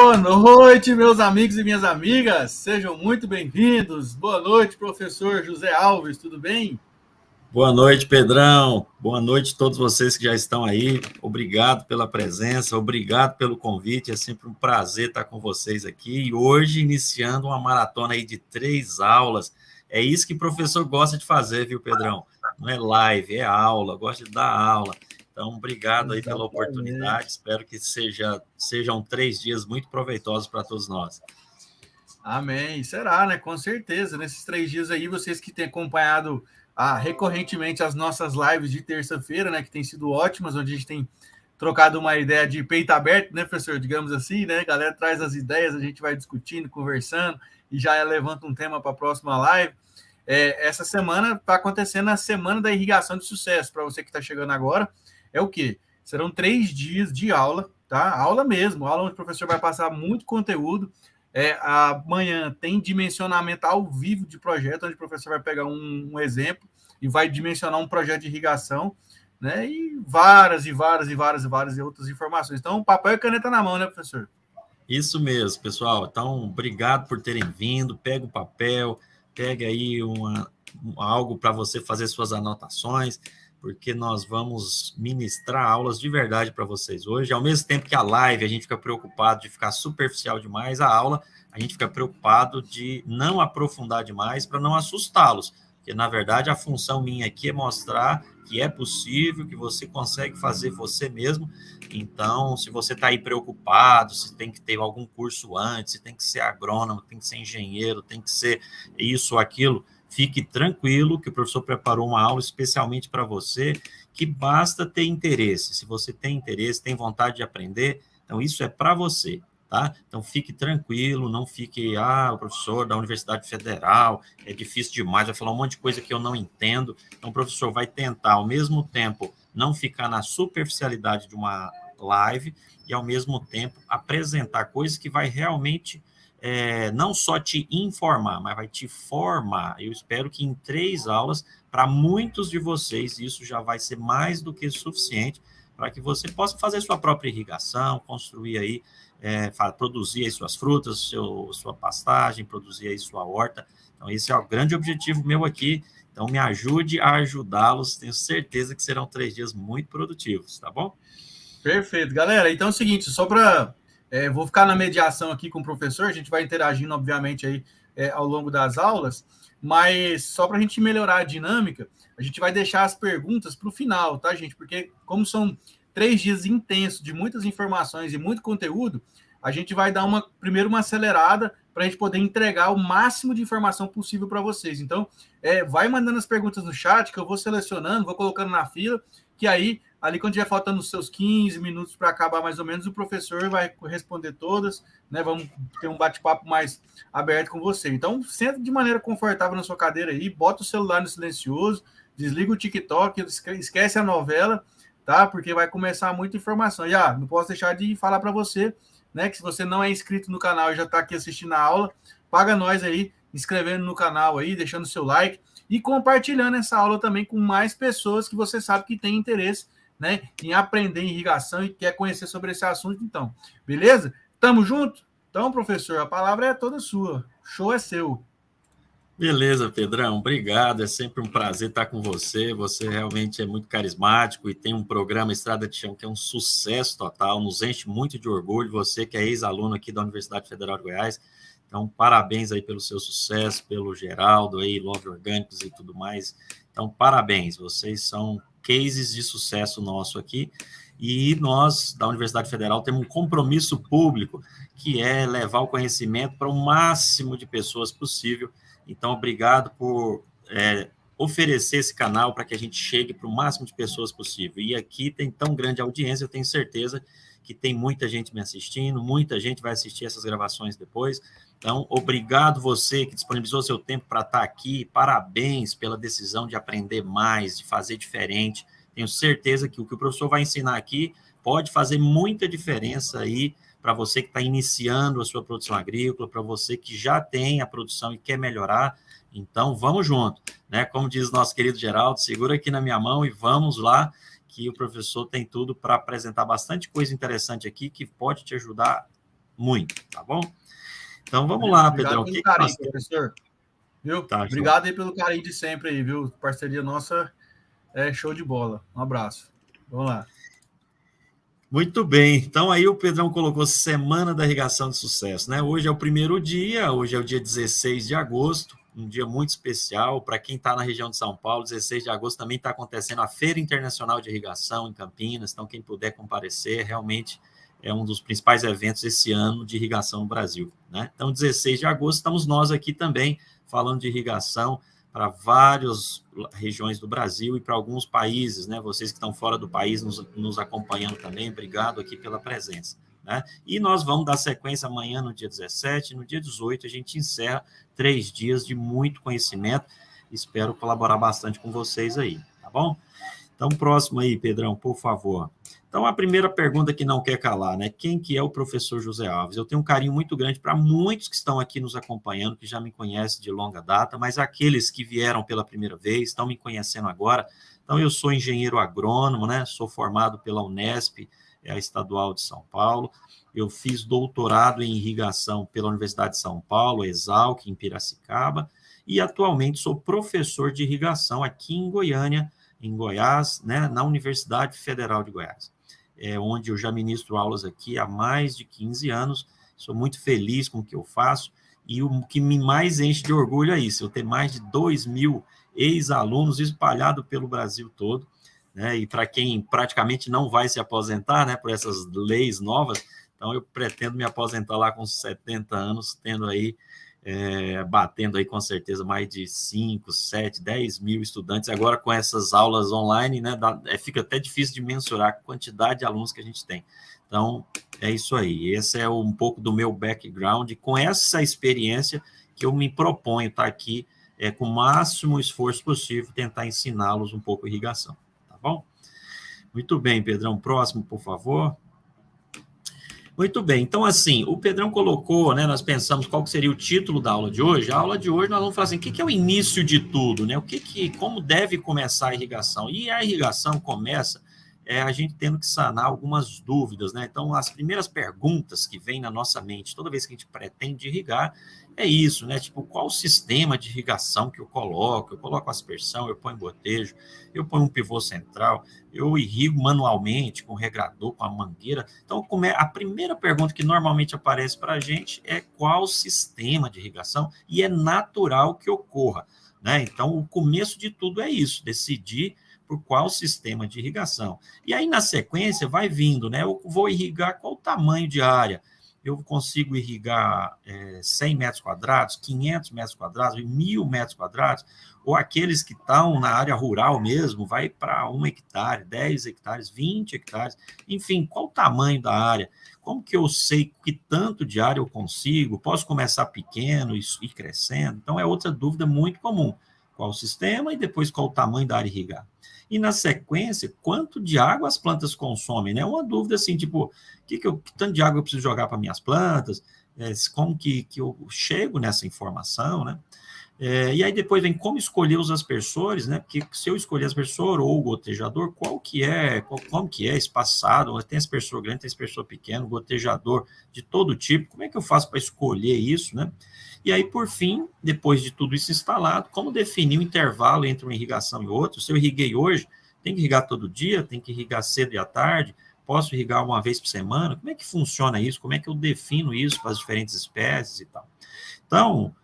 Boa noite, meus amigos e minhas amigas. Sejam muito bem-vindos. Boa noite, professor José Alves. Tudo bem? Boa noite, Pedrão. Boa noite a todos vocês que já estão aí. Obrigado pela presença, obrigado pelo convite. É sempre um prazer estar com vocês aqui. E hoje, iniciando uma maratona aí de 3 aulas. É isso que o professor gosta de fazer, viu, Pedrão? Não é live, é aula, gosta de dar aula. Então, obrigado aí pela Exatamente. oportunidade. Espero que sejam 3 dias muito proveitosos para todos nós. Amém. Será, né? Com certeza. Nesses 3 dias aí, vocês que têm acompanhado recorrentemente as nossas lives de terça-feira, né? Que têm sido ótimas, onde a gente tem trocado uma ideia de peito aberto, né, professor? Digamos assim, né? A galera traz as ideias, a gente vai discutindo, conversando e já levanta um tema para a próxima live. Essa semana está acontecendo a Semana da Irrigação de Sucesso. Para você que está chegando agora, é o quê? Serão 3 dias de aula, tá? Aula mesmo, aula onde o professor vai passar muito conteúdo. Amanhã tem dimensionamento ao vivo de projeto, onde o professor vai pegar um exemplo e vai dimensionar um projeto de irrigação, né? E várias outras informações. Então, papel e caneta na mão, né, professor? Isso mesmo, pessoal. Então, obrigado por terem vindo. Pega o papel, pega aí algo para você fazer suas anotações, porque nós vamos ministrar aulas de verdade para vocês hoje. Ao mesmo tempo que a live a gente fica preocupado de ficar superficial demais, a aula a gente fica preocupado de não aprofundar demais para não assustá-los. Porque, na verdade, a função minha aqui é mostrar que é possível, que você consegue fazer você mesmo. Então, se você está aí preocupado, se tem que ter algum curso antes, se tem que ser agrônomo, tem que ser engenheiro, tem que ser isso ou aquilo, fique tranquilo que o professor preparou uma aula especialmente para você, que basta ter interesse. Se você tem interesse, tem vontade de aprender, então isso é para você, tá? Então fique tranquilo, não fique, o professor da Universidade Federal, é difícil demais, vai falar um monte de coisa que eu não entendo. Então o professor vai tentar, ao mesmo tempo, não ficar na superficialidade de uma live e, ao mesmo tempo, apresentar coisas que vai realmente não só te informar, mas vai te formar. Eu espero que em 3 aulas, para muitos de vocês, isso já vai ser mais do que suficiente para que você possa fazer sua própria irrigação, construir aí, produzir aí suas frutas, sua pastagem, produzir aí sua horta. Então, esse é o grande objetivo meu aqui. Então, me ajude a ajudá-los. Tenho certeza que serão 3 dias muito produtivos, tá bom? Perfeito. Galera, então é o seguinte, só para... vou ficar na mediação aqui com o professor, a gente vai interagindo, obviamente, aí ao longo das aulas, mas só para a gente melhorar a dinâmica, a gente vai deixar as perguntas para o final, tá, gente? Porque como são 3 dias intensos de muitas informações e muito conteúdo, a gente vai dar primeiro uma acelerada para a gente poder entregar o máximo de informação possível para vocês. Então, vai mandando as perguntas no chat, que eu vou selecionando, vou colocando na fila, que aí, ali quando estiver faltando os seus 15 minutos para acabar mais ou menos, o professor vai responder todas, né? Vamos ter um bate-papo mais aberto com você. Então, senta de maneira confortável na sua cadeira aí, bota o celular no silencioso, desliga o TikTok, esquece a novela, tá? Porque vai começar muita informação. E não posso deixar de falar para você, né, que se você não é inscrito no canal e já está aqui assistindo a aula, paga nós aí, inscrevendo no canal aí, deixando seu like e compartilhando essa aula também com mais pessoas que você sabe que tem interesse, né, em aprender irrigação e quer conhecer sobre esse assunto. Então, beleza? Tamo junto? Então, professor, a palavra é toda sua. O show é seu. Beleza, Pedrão, obrigado. É sempre um prazer estar com você. Você realmente é muito carismático e tem um programa Estrada de Chão que é um sucesso total, nos enche muito de orgulho. Você que é ex-aluno aqui da Universidade Federal de Goiás. Então, parabéns aí pelo seu sucesso, pelo Geraldo aí, Love Orgânicos e tudo mais. Então, parabéns. Vocês são cases de sucesso nosso aqui. E nós, da Universidade Federal, temos um compromisso público, que é levar o conhecimento para o máximo de pessoas possível. Então, obrigado por oferecer esse canal para que a gente chegue para o máximo de pessoas possível. E aqui tem tão grande audiência, eu tenho certeza que tem muita gente me assistindo, muita gente vai assistir essas gravações depois. Então, obrigado você que disponibilizou seu tempo para estar aqui, parabéns pela decisão de aprender mais, de fazer diferente. Tenho certeza que o que o professor vai ensinar aqui pode fazer muita diferença aí para você que está iniciando a sua produção agrícola, para você que já tem a produção e quer melhorar. Então, vamos junto, né? Como diz nosso querido Geraldo, segura aqui na minha mão e vamos lá, que o professor tem tudo para apresentar bastante coisa interessante aqui que pode te ajudar muito, tá bom? Então, vamos lá, Obrigado Pedrão. O pelo que carinho, nós temos? professor. Viu? Tá, João. Obrigado aí pelo carinho de sempre aí, viu? Parceria nossa é show de bola. Um abraço. Vamos lá. Muito bem. Então, aí o Pedrão colocou Semana da Irrigação de Sucesso, né? Hoje é o primeiro dia, hoje é o dia 16 de agosto, um dia muito especial. Para quem está na região de São Paulo, 16 de agosto também está acontecendo a Feira Internacional de Irrigação em Campinas. Então, quem puder comparecer, realmente é um dos principais eventos esse ano de irrigação no Brasil, né? Então, 16 de agosto, estamos nós aqui também falando de irrigação para várias regiões do Brasil e para alguns países, né? Vocês que estão fora do país nos acompanhando também, obrigado aqui pela presença, né? E nós vamos dar sequência amanhã no dia 17, no dia 18 a gente encerra 3 dias de muito conhecimento, espero colaborar bastante com vocês aí, tá bom? Então, próximo aí, Pedrão, por favor. Então, a primeira pergunta que não quer calar, né? Quem que é o professor José Alves? Eu tenho um carinho muito grande para muitos que estão aqui nos acompanhando, que já me conhecem de longa data, mas aqueles que vieram pela primeira vez, estão me conhecendo agora. Então, eu sou engenheiro agrônomo, né? Sou formado pela Unesp, a Estadual de São Paulo. Eu fiz doutorado em irrigação pela Universidade de São Paulo, Exalc, em Piracicaba, e atualmente sou professor de irrigação aqui em Goiânia, em Goiás, né, na Universidade Federal de Goiás, onde eu já ministro aulas aqui há mais de 15 anos, sou muito feliz com o que eu faço, e o que me mais enche de orgulho é isso, eu ter mais de 2.000 ex-alunos espalhados pelo Brasil todo, né, e para quem praticamente não vai se aposentar, né, por essas leis novas, então eu pretendo me aposentar lá com 70 anos, tendo aí batendo aí com certeza mais de 5, 7, 10 mil estudantes. Agora com essas aulas online, né, fica até difícil de mensurar a quantidade de alunos que a gente tem. Então, é isso aí. Esse é um pouco do meu background. Com essa experiência que eu me proponho estar aqui com o máximo esforço possível, tentar ensiná-los um pouco irrigação. Tá bom? Muito bem, Pedrão. Próximo, por favor. Muito bem, então assim, o Pedrão colocou, né, nós pensamos qual que seria o título da aula de hoje. A aula de hoje nós vamos falar assim, o que é o início de tudo, né? Como deve começar a irrigação? E a irrigação começa a gente tendo que sanar algumas dúvidas, né? Então, as primeiras perguntas que vêm na nossa mente toda vez que a gente pretende irrigar é isso, né? Tipo, qual o sistema de irrigação que eu coloco? Eu coloco aspersão, eu ponho gotejo, eu ponho um pivô central, eu irrigo manualmente, com o regrador, com a mangueira. Então, a primeira pergunta que normalmente aparece para a gente é qual sistema de irrigação, e é natural que ocorra, né? Então, o começo de tudo é isso, decidir por qual sistema de irrigação. E aí, na sequência, vai vindo, né? Eu vou irrigar qual o tamanho de área. Eu consigo irrigar 100 metros quadrados, 500 metros quadrados, 1.000 metros quadrados, ou aqueles que estão na área rural mesmo, vai para 1 hectare, 10 hectares, 20 hectares, enfim, qual o tamanho da área? Como que eu sei que tanto de área eu consigo? Posso começar pequeno e ir crescendo? Então, é outra dúvida muito comum. Qual o sistema e depois qual o tamanho da área irrigada? E, na sequência, quanto de água as plantas consomem, né? Uma dúvida assim, tipo, que tanto de água eu preciso jogar para minhas plantas? Como que eu chego nessa informação, né? E aí depois vem como escolher os aspersores, né? Porque se eu escolher aspersor ou gotejador, como que é espaçado? Tem aspersor grande, tem aspersor pequeno, gotejador de todo tipo. Como é que eu faço para escolher isso, né? E aí, por fim, depois de tudo isso instalado, como definir o intervalo entre uma irrigação e outra? Se eu irriguei hoje, tem que irrigar todo dia? Tem que irrigar cedo e à tarde? Posso irrigar uma vez por semana? Como é que funciona isso? Como é que eu defino isso para as diferentes espécies e tal? Então,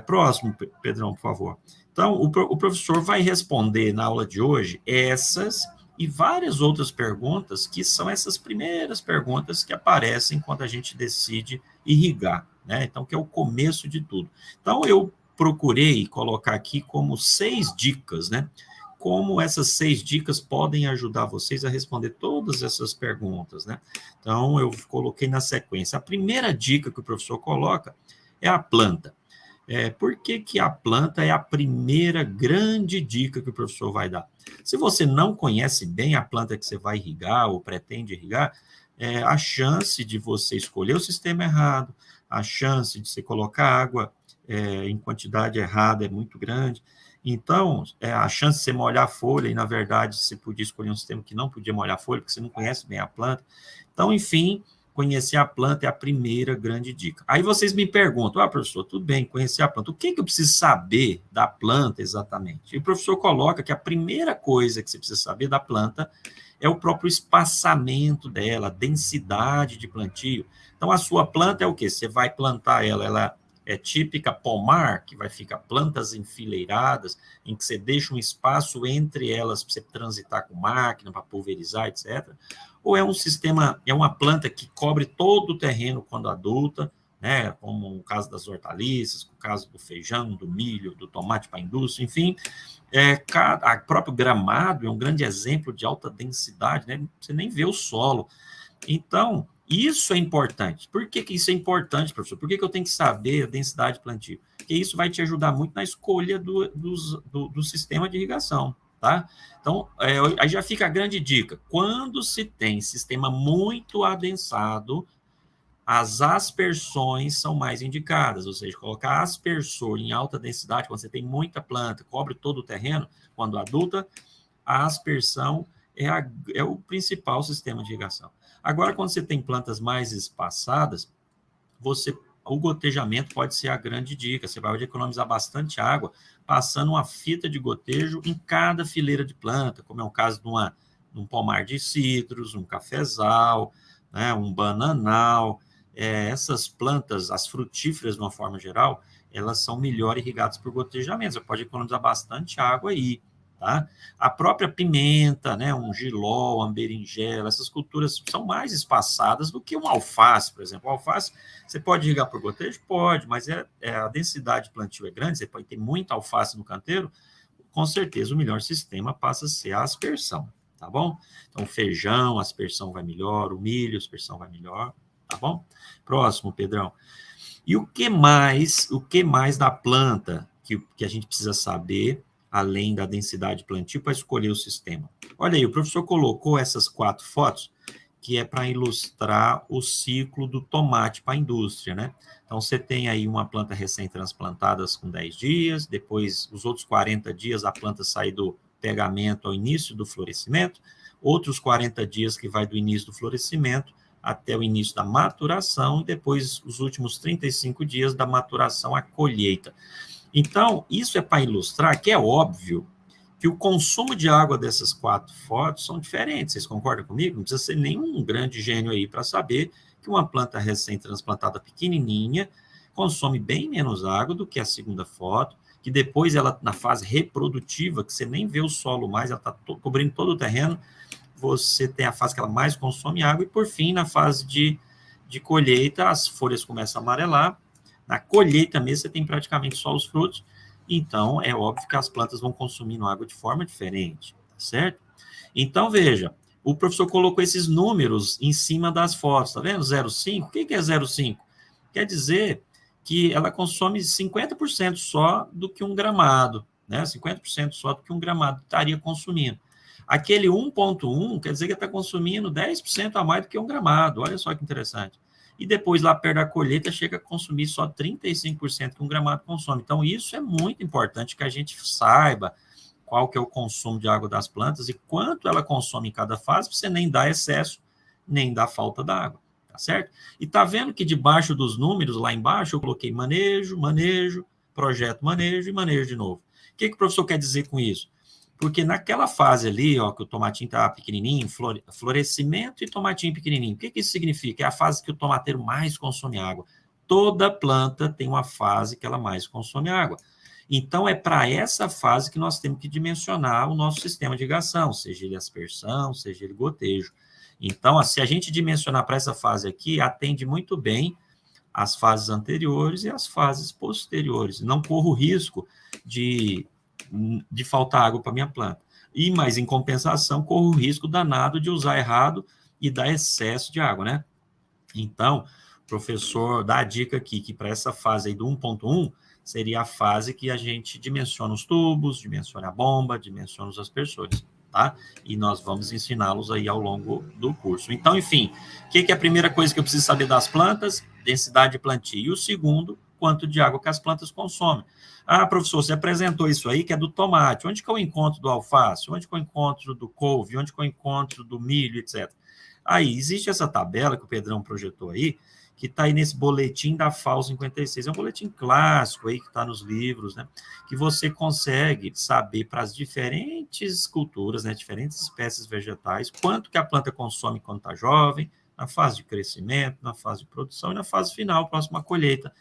próximo, Pedrão, por favor. Então, o professor vai responder na aula de hoje essas e várias outras perguntas, que são essas primeiras perguntas que aparecem quando a gente decide irrigar, né? Então, que é o começo de tudo. Então, eu procurei colocar aqui como 6 dicas, né? Como essas 6 dicas podem ajudar vocês a responder todas essas perguntas, né? Então, eu coloquei na sequência. A primeira dica que o professor coloca é a planta. Por que a planta é a primeira grande dica que o professor vai dar? Se você não conhece bem a planta que você vai irrigar ou pretende irrigar, a chance de você escolher o sistema errado, a chance de você colocar água em quantidade errada é muito grande. Então, a chance de você molhar a folha, e na verdade você podia escolher um sistema que não podia molhar a folha, porque você não conhece bem a planta. Então, enfim, conhecer a planta é a primeira grande dica. Aí vocês me perguntam, professor, tudo bem, conhecer a planta, o que eu preciso saber da planta exatamente? E o professor coloca que a primeira coisa que você precisa saber da planta é o próprio espaçamento dela, a densidade de plantio. Então, a sua planta é o quê? Você vai plantar ela é típica pomar, que vai ficar plantas enfileiradas, em que você deixa um espaço entre elas para você transitar com máquina, para pulverizar, etc. Ou é um sistema, é uma planta que cobre todo o terreno quando adulta, né, como no caso das hortaliças, no caso do feijão, do milho, do tomate para a indústria, enfim. A próprio gramado é um grande exemplo de alta densidade, né? Você nem vê o solo. Então, isso é importante. Por que isso é importante, professor? Por que eu tenho que saber a densidade de plantio? Porque isso vai te ajudar muito na escolha do sistema de irrigação, tá? Então, aí já fica a grande dica. Quando se tem sistema muito adensado, as aspersões são mais indicadas, ou seja, colocar aspersor em alta densidade, quando você tem muita planta, cobre todo o terreno, quando adulta, a aspersão é o principal sistema de irrigação. Agora, quando você tem plantas mais espaçadas, o gotejamento pode ser a grande dica. Você vai economizar bastante água passando uma fita de gotejo em cada fileira de planta, como é o caso de um pomar de citros, um cafezal, né, um bananal. Essas plantas, as frutíferas de uma forma geral, elas são melhor irrigadas por gotejamento. Você pode economizar bastante água aí. Tá? A própria pimenta, né, um jiló, uma berinjela, essas culturas são mais espaçadas do que um alface, por exemplo. O alface, você pode irrigar por gotejo? Pode, mas a densidade de plantio é grande, você pode ter muita alface no canteiro, com certeza o melhor sistema passa a ser a aspersão, tá bom? Então, o feijão, a aspersão vai melhor, o milho, a aspersão vai melhor, tá bom? Próximo, Pedrão. E o que mais da planta que a gente precisa saber, além da densidade de plantio, para escolher o sistema? Olha aí, o professor colocou essas 4 fotos, que é para ilustrar o ciclo do tomate para a indústria, né? Então, você tem aí uma planta recém-transplantada com 10 dias, depois, os outros 40 dias, a planta sai do pegamento ao início do florescimento, outros 40 dias que vai do início do florescimento até o início da maturação, e depois os últimos 35 dias da maturação à colheita. Então, isso é para ilustrar que é óbvio que o consumo de água dessas 4 fotos são diferentes. Vocês concordam comigo? Não precisa ser nenhum grande gênio aí para saber que uma planta recém-transplantada pequenininha consome bem menos água do que a segunda foto, que depois ela, na fase reprodutiva, que você nem vê o solo mais, ela está cobrindo todo o terreno, você tem a fase que ela mais consome água, e por fim, na fase de colheita, as folhas começam a amarelar. Na colheita mesmo, você tem praticamente só os frutos, então é óbvio que as plantas vão consumindo água de forma diferente, tá certo? Então, veja, o professor colocou esses números em cima das fotos, tá vendo? 0,5, o que é 0,5? Quer dizer que ela consome 50% só do que um gramado, né? 50% só do que um gramado estaria consumindo. Aquele 1,1 quer dizer que está consumindo 10% a mais do que um gramado, olha só que interessante. E depois, lá perto da colheita, chega a consumir só 35% que um gramado consome. Então, isso é muito importante que a gente saiba qual que é o consumo de água das plantas e quanto ela consome em cada fase, para você nem dar excesso, nem dar falta d'água, tá certo? E tá vendo que debaixo dos números, lá embaixo, eu coloquei manejo, projeto manejo e manejo de novo. O que o professor quer dizer com isso? Porque naquela fase ali, ó, que o tomatinho está pequenininho, florescimento e tomatinho pequenininho, o que isso significa? É a fase que o tomateiro mais consome água. Toda planta tem uma fase que ela mais consome água. Então, é para essa fase que nós temos que dimensionar o nosso sistema de irrigação, seja ele aspersão, seja ele gotejo. Então, se a gente dimensionar para essa fase aqui, atende muito bem as fases anteriores e as fases posteriores. Não corro o risco de faltar água para minha planta. Mas, em compensação, corro o risco danado de usar errado e dar excesso de água, né? Então, o professor dá a dica aqui que para essa fase aí do 1,1 seria a fase que a gente dimensiona os tubos, dimensiona a bomba, dimensiona os aspersores, tá? E nós vamos ensiná-los aí ao longo do curso. Então, enfim, o que é a primeira coisa que eu preciso saber das plantas? Densidade de plantio. E o segundo, quanto de água que as plantas consomem. Ah, professor, você apresentou isso aí, que é do tomate. Onde que eu encontro do alface? Onde que eu encontro do couve? Onde que eu encontro do milho, etc. Aí, existe essa tabela que o Pedrão projetou aí, que está aí nesse boletim da FAO 56. É um boletim clássico aí que está nos livros, né? Que você consegue saber para as diferentes culturas, né? Diferentes espécies vegetais, quanto que a planta consome quando está jovem, na fase de crescimento, na fase de produção e na fase final, próxima à colheita.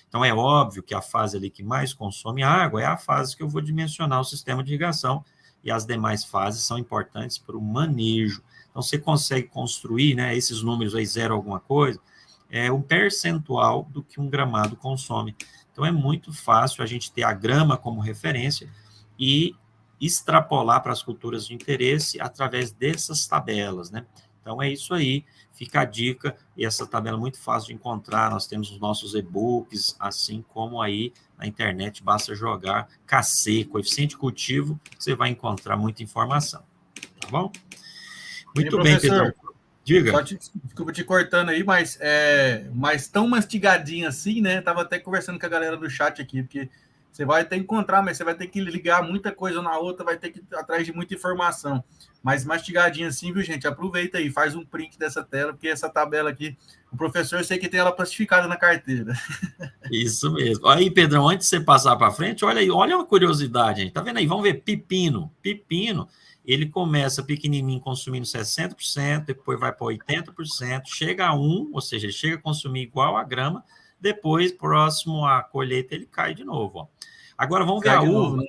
Então, é óbvio que a fase ali que mais consome água é a fase que eu vou dimensionar o sistema de irrigação, e as demais fases são importantes para o manejo. Então, você consegue construir, né, esses números aí, 0 alguma coisa, é um percentual do que um gramado consome. Então, é muito fácil a gente ter a grama como referência e extrapolar para as culturas de interesse através dessas tabelas, né? Então, é isso aí. Fica a dica, e essa tabela é muito fácil de encontrar, nós temos os nossos e-books, assim como aí na internet, basta jogar KC, coeficiente de cultivo, você vai encontrar muita informação, tá bom? Muito bem, Pedrão. Diga. Desculpa te cortando aí, mas tão mastigadinho assim, né? Tava até conversando com a galera do chat aqui, porque você vai ter que encontrar, mas você vai ter que ligar muita coisa na outra, vai ter que ir atrás de muita informação. Mas mastigadinho assim, viu, gente? Aproveita aí, faz um print dessa tela, porque essa tabela aqui, o professor, eu sei que tem ela plastificada na carteira. Isso mesmo. Aí, Pedrão, antes de você passar para frente, olha aí, olha uma curiosidade, gente. Tá vendo aí? Vamos ver pepino. Pepino, ele começa pequenininho consumindo 60%, depois vai para 80%, chega a 1, ou seja, ele chega a consumir igual a grama, depois, próximo à colheita, ele cai de novo. Ó. Agora, vamos ver a uva. Novo, né?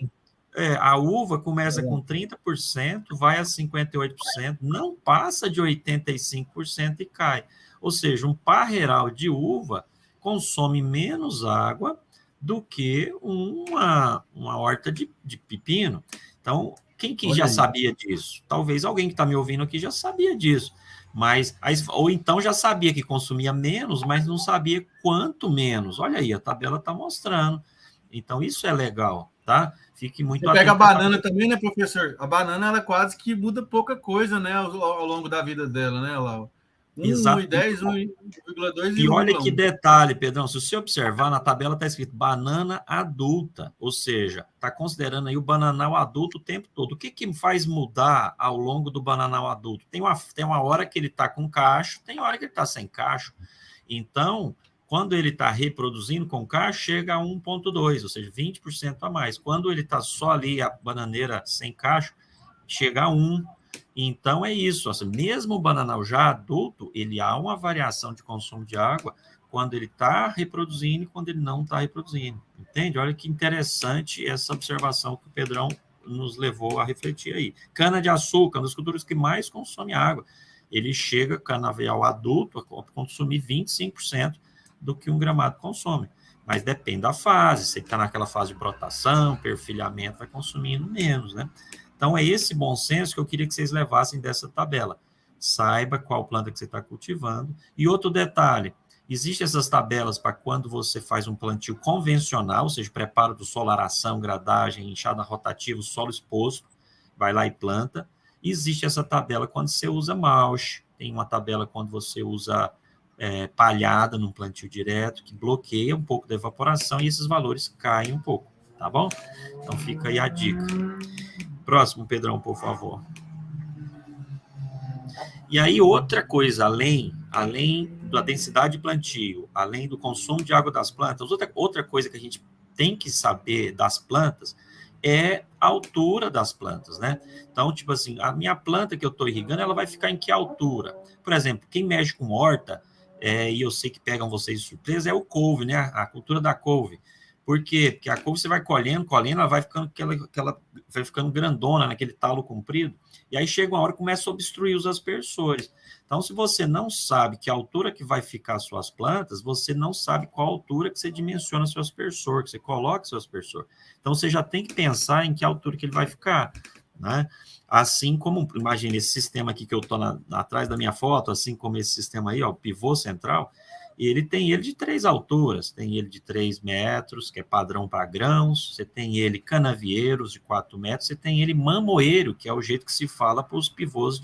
A uva começa com 30%, vai a 58%, não passa de 85% e cai. Ou seja, um parreiral de uva consome menos água do que uma horta de pepino. Então, quem que já sabia disso? Talvez alguém que está me ouvindo aqui já sabia disso. Mas, ou então já sabia que consumia menos, mas não sabia quanto menos. Olha aí, a tabela está mostrando. Então, isso é legal, tá? Fique muito atento. Você pega a banana também, né, professor? A banana, ela quase que muda pouca coisa, né, ao longo da vida dela, né, Lau? 1,10, 1,2 e olha que detalhe, Pedrão, se você observar, na tabela está escrito banana adulta, ou seja, está considerando aí o bananal adulto o tempo todo. O que faz mudar ao longo do bananal adulto? Tem uma hora que ele está com cacho, tem hora que ele está sem cacho. Então, quando ele está reproduzindo com cacho, chega a 1,2, ou seja, 20% a mais. Quando ele está só ali, a bananeira sem cacho, chega a 1. Então, é isso. Assim, mesmo o bananal já adulto, ele há uma variação de consumo de água quando ele está reproduzindo e quando ele não está reproduzindo. Entende? Olha que interessante essa observação que o Pedrão nos levou a refletir aí. Cana-de-açúcar, uma das culturas que mais consome água. Ele chega, canavial adulto, a consumir 25% do que um gramado consome. Mas depende da fase. Se ele está naquela fase de brotação, perfilhamento, vai consumindo menos, né? Então, é esse bom senso que eu queria que vocês levassem dessa tabela. Saiba qual planta que você está cultivando. E outro detalhe, existem essas tabelas para quando você faz um plantio convencional, ou seja, preparo do solo, aração, gradagem, enxada rotativa, solo exposto, vai lá e planta. Existe essa tabela quando você usa mulch, tem uma tabela quando você usa palhada num plantio direto, que bloqueia um pouco da evaporação e esses valores caem um pouco, tá bom? Então, fica aí a dica. Próximo, Pedrão, por favor. E aí, outra coisa, além da densidade de plantio, além do consumo de água das plantas, outra coisa que a gente tem que saber das plantas é a altura das plantas, né? Então, tipo assim, a minha planta que eu estou irrigando, ela vai ficar em que altura? Por exemplo, quem mexe com horta, e eu sei que pegam vocês de surpresa, é o couve, né? A cultura da couve. Por quê? Porque a couve você vai colhendo, ela vai ficando vai ficando grandona, naquele talo comprido, e aí chega uma hora que começa a obstruir os aspersores. Então, se você não sabe que altura que vai ficar as suas plantas, você não sabe qual altura que você dimensiona seu aspersor, que você coloca seu aspersor. Então, você já tem que pensar em que altura que ele vai ficar, né? Assim como, imagine esse sistema aqui que eu estou atrás da minha foto, assim como esse sistema aí, ó, o pivô central, ele tem ele de 3 alturas, tem ele de 3 metros, que é padrão para grãos, você tem ele canavieiros de 4 metros, você tem ele mamoeiro, que é o jeito que se fala para os pivôs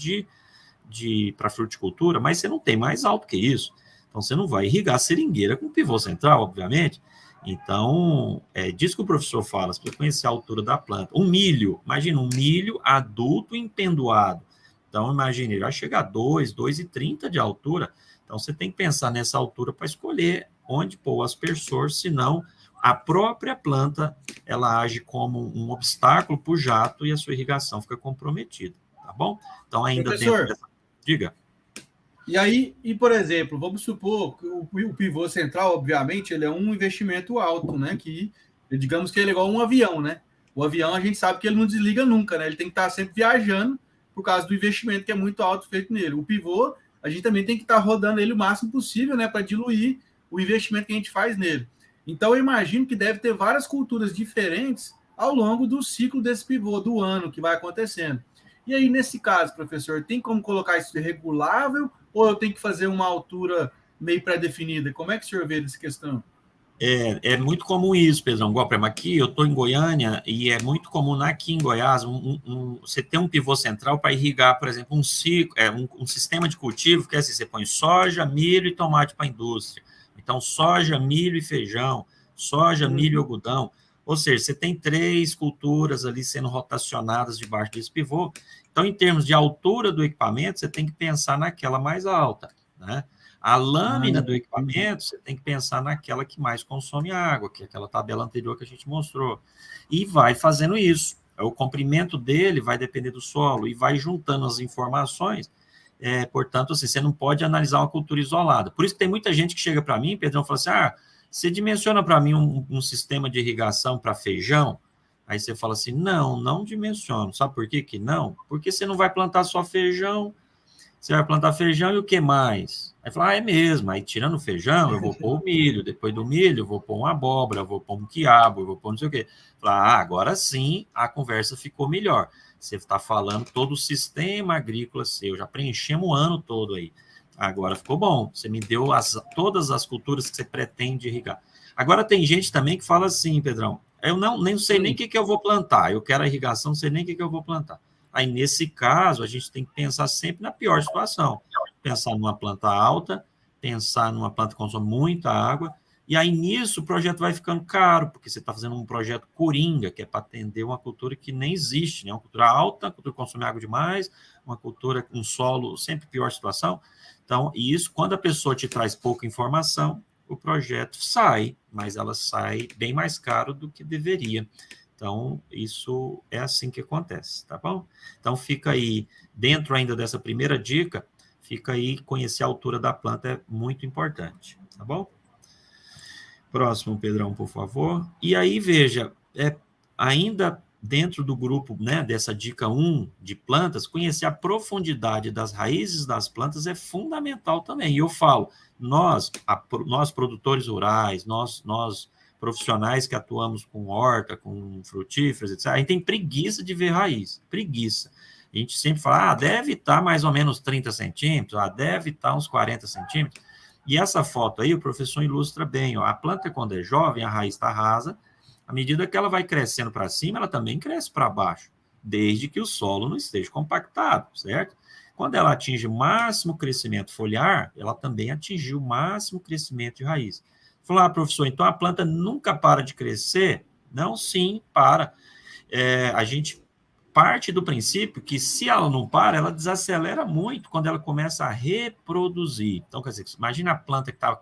para fruticultura, mas você não tem mais alto que isso. Então, você não vai irrigar seringueira com pivô central, obviamente. Então, é disso que o professor fala, você precisa conhecer a altura da planta. Um milho, imagina um milho adulto empendoado. Então, imagine, ele vai chegar a 2,30 de altura. Então, você tem que pensar nessa altura para escolher onde pôr o aspersor, senão a própria planta ela age como um obstáculo para o jato e a sua irrigação fica comprometida, tá bom? Então, ainda dentro Professor, dessa... Diga. e aí, por exemplo, vamos supor que o pivô central, obviamente, ele é um investimento alto, né? Que, digamos que ele é igual um avião, né? O avião, a gente sabe que ele não desliga nunca, né? Ele tem que estar sempre viajando por causa do investimento que é muito alto feito nele. O pivô, a gente também tem que estar rodando ele o máximo possível, né? Para diluir o investimento que a gente faz nele. Então, eu imagino que deve ter várias culturas diferentes ao longo do ciclo desse pivô, do ano que vai acontecendo. E aí, nesse caso, professor, tem como colocar isso regulável ou eu tenho que fazer uma altura meio pré-definida? Como é que o senhor vê essa questão? É muito comum isso, Pedrão. Igual, por exemplo, aqui eu estou em Goiânia e é muito comum aqui em Goiás você ter um pivô central para irrigar, por exemplo, um sistema de cultivo que é assim, você põe soja, milho e tomate para a indústria. Então, soja, milho e feijão, soja, milho e algodão. Ou seja, você tem 3 culturas ali sendo rotacionadas debaixo desse pivô. Então, em termos de altura do equipamento, você tem que pensar naquela mais alta, né? A lâmina do equipamento, você tem que pensar naquela que mais consome água, que é aquela tabela anterior que a gente mostrou. E vai fazendo isso. O comprimento dele vai depender do solo e vai juntando as informações. Portanto, assim, você não pode analisar uma cultura isolada. Por isso que tem muita gente que chega para mim, Pedrão, e fala assim, você dimensiona para mim um sistema de irrigação para feijão? Aí você fala assim, não dimensiono. Sabe por quê que não? Porque você não vai plantar só feijão, você vai plantar feijão e o que mais? Aí fala, é mesmo. Aí tirando o feijão, eu vou pôr o milho. Depois do milho, eu vou pôr uma abóbora, eu vou pôr um quiabo, eu vou pôr não sei o quê. Fala, agora sim a conversa ficou melhor. Você está falando todo o sistema agrícola seu, já preenchemos o ano todo aí. Agora ficou bom. Você me deu todas as culturas que você pretende irrigar. Agora tem gente também que fala assim, Pedrão, eu nem sei nem o que eu vou plantar. Eu quero a irrigação, não sei nem o que eu vou plantar. Aí, nesse caso, a gente tem que pensar sempre na pior situação. Pensar numa planta alta, pensar numa planta que consome muita água, e aí, nisso, o projeto vai ficando caro, porque você está fazendo um projeto coringa, que é para atender uma cultura que nem existe, né? Uma cultura alta, uma cultura que consome água demais, uma cultura com solo, sempre pior situação. Então, e isso, quando a pessoa te traz pouca informação, o projeto sai, mas ela sai bem mais caro do que deveria. Então, isso é assim que acontece, tá bom? Então, fica aí, dentro ainda dessa primeira dica, fica aí, conhecer a altura da planta é muito importante, tá bom? Próximo, Pedrão, por favor. E aí, veja, ainda dentro do grupo, né, dessa dica 1 de plantas, conhecer a profundidade das raízes das plantas é fundamental também. E eu falo, nós produtores rurais, nós profissionais que atuamos com horta, com frutíferas, etc., a gente tem preguiça de ver raiz, preguiça. A gente sempre fala, deve estar mais ou menos 30 centímetros, deve estar uns 40 centímetros. E essa foto aí, o professor ilustra bem, a planta quando é jovem, a raiz está rasa, à medida que ela vai crescendo para cima, ela também cresce para baixo, desde que o solo não esteja compactado, certo? Quando ela atinge o máximo crescimento foliar, ela também atingiu o máximo crescimento de raiz. Falar, professor, então a planta nunca para de crescer? Não, sim, para. A gente parte do princípio que se ela não para, ela desacelera muito quando ela começa a reproduzir. Então, quer dizer, imagina a planta que está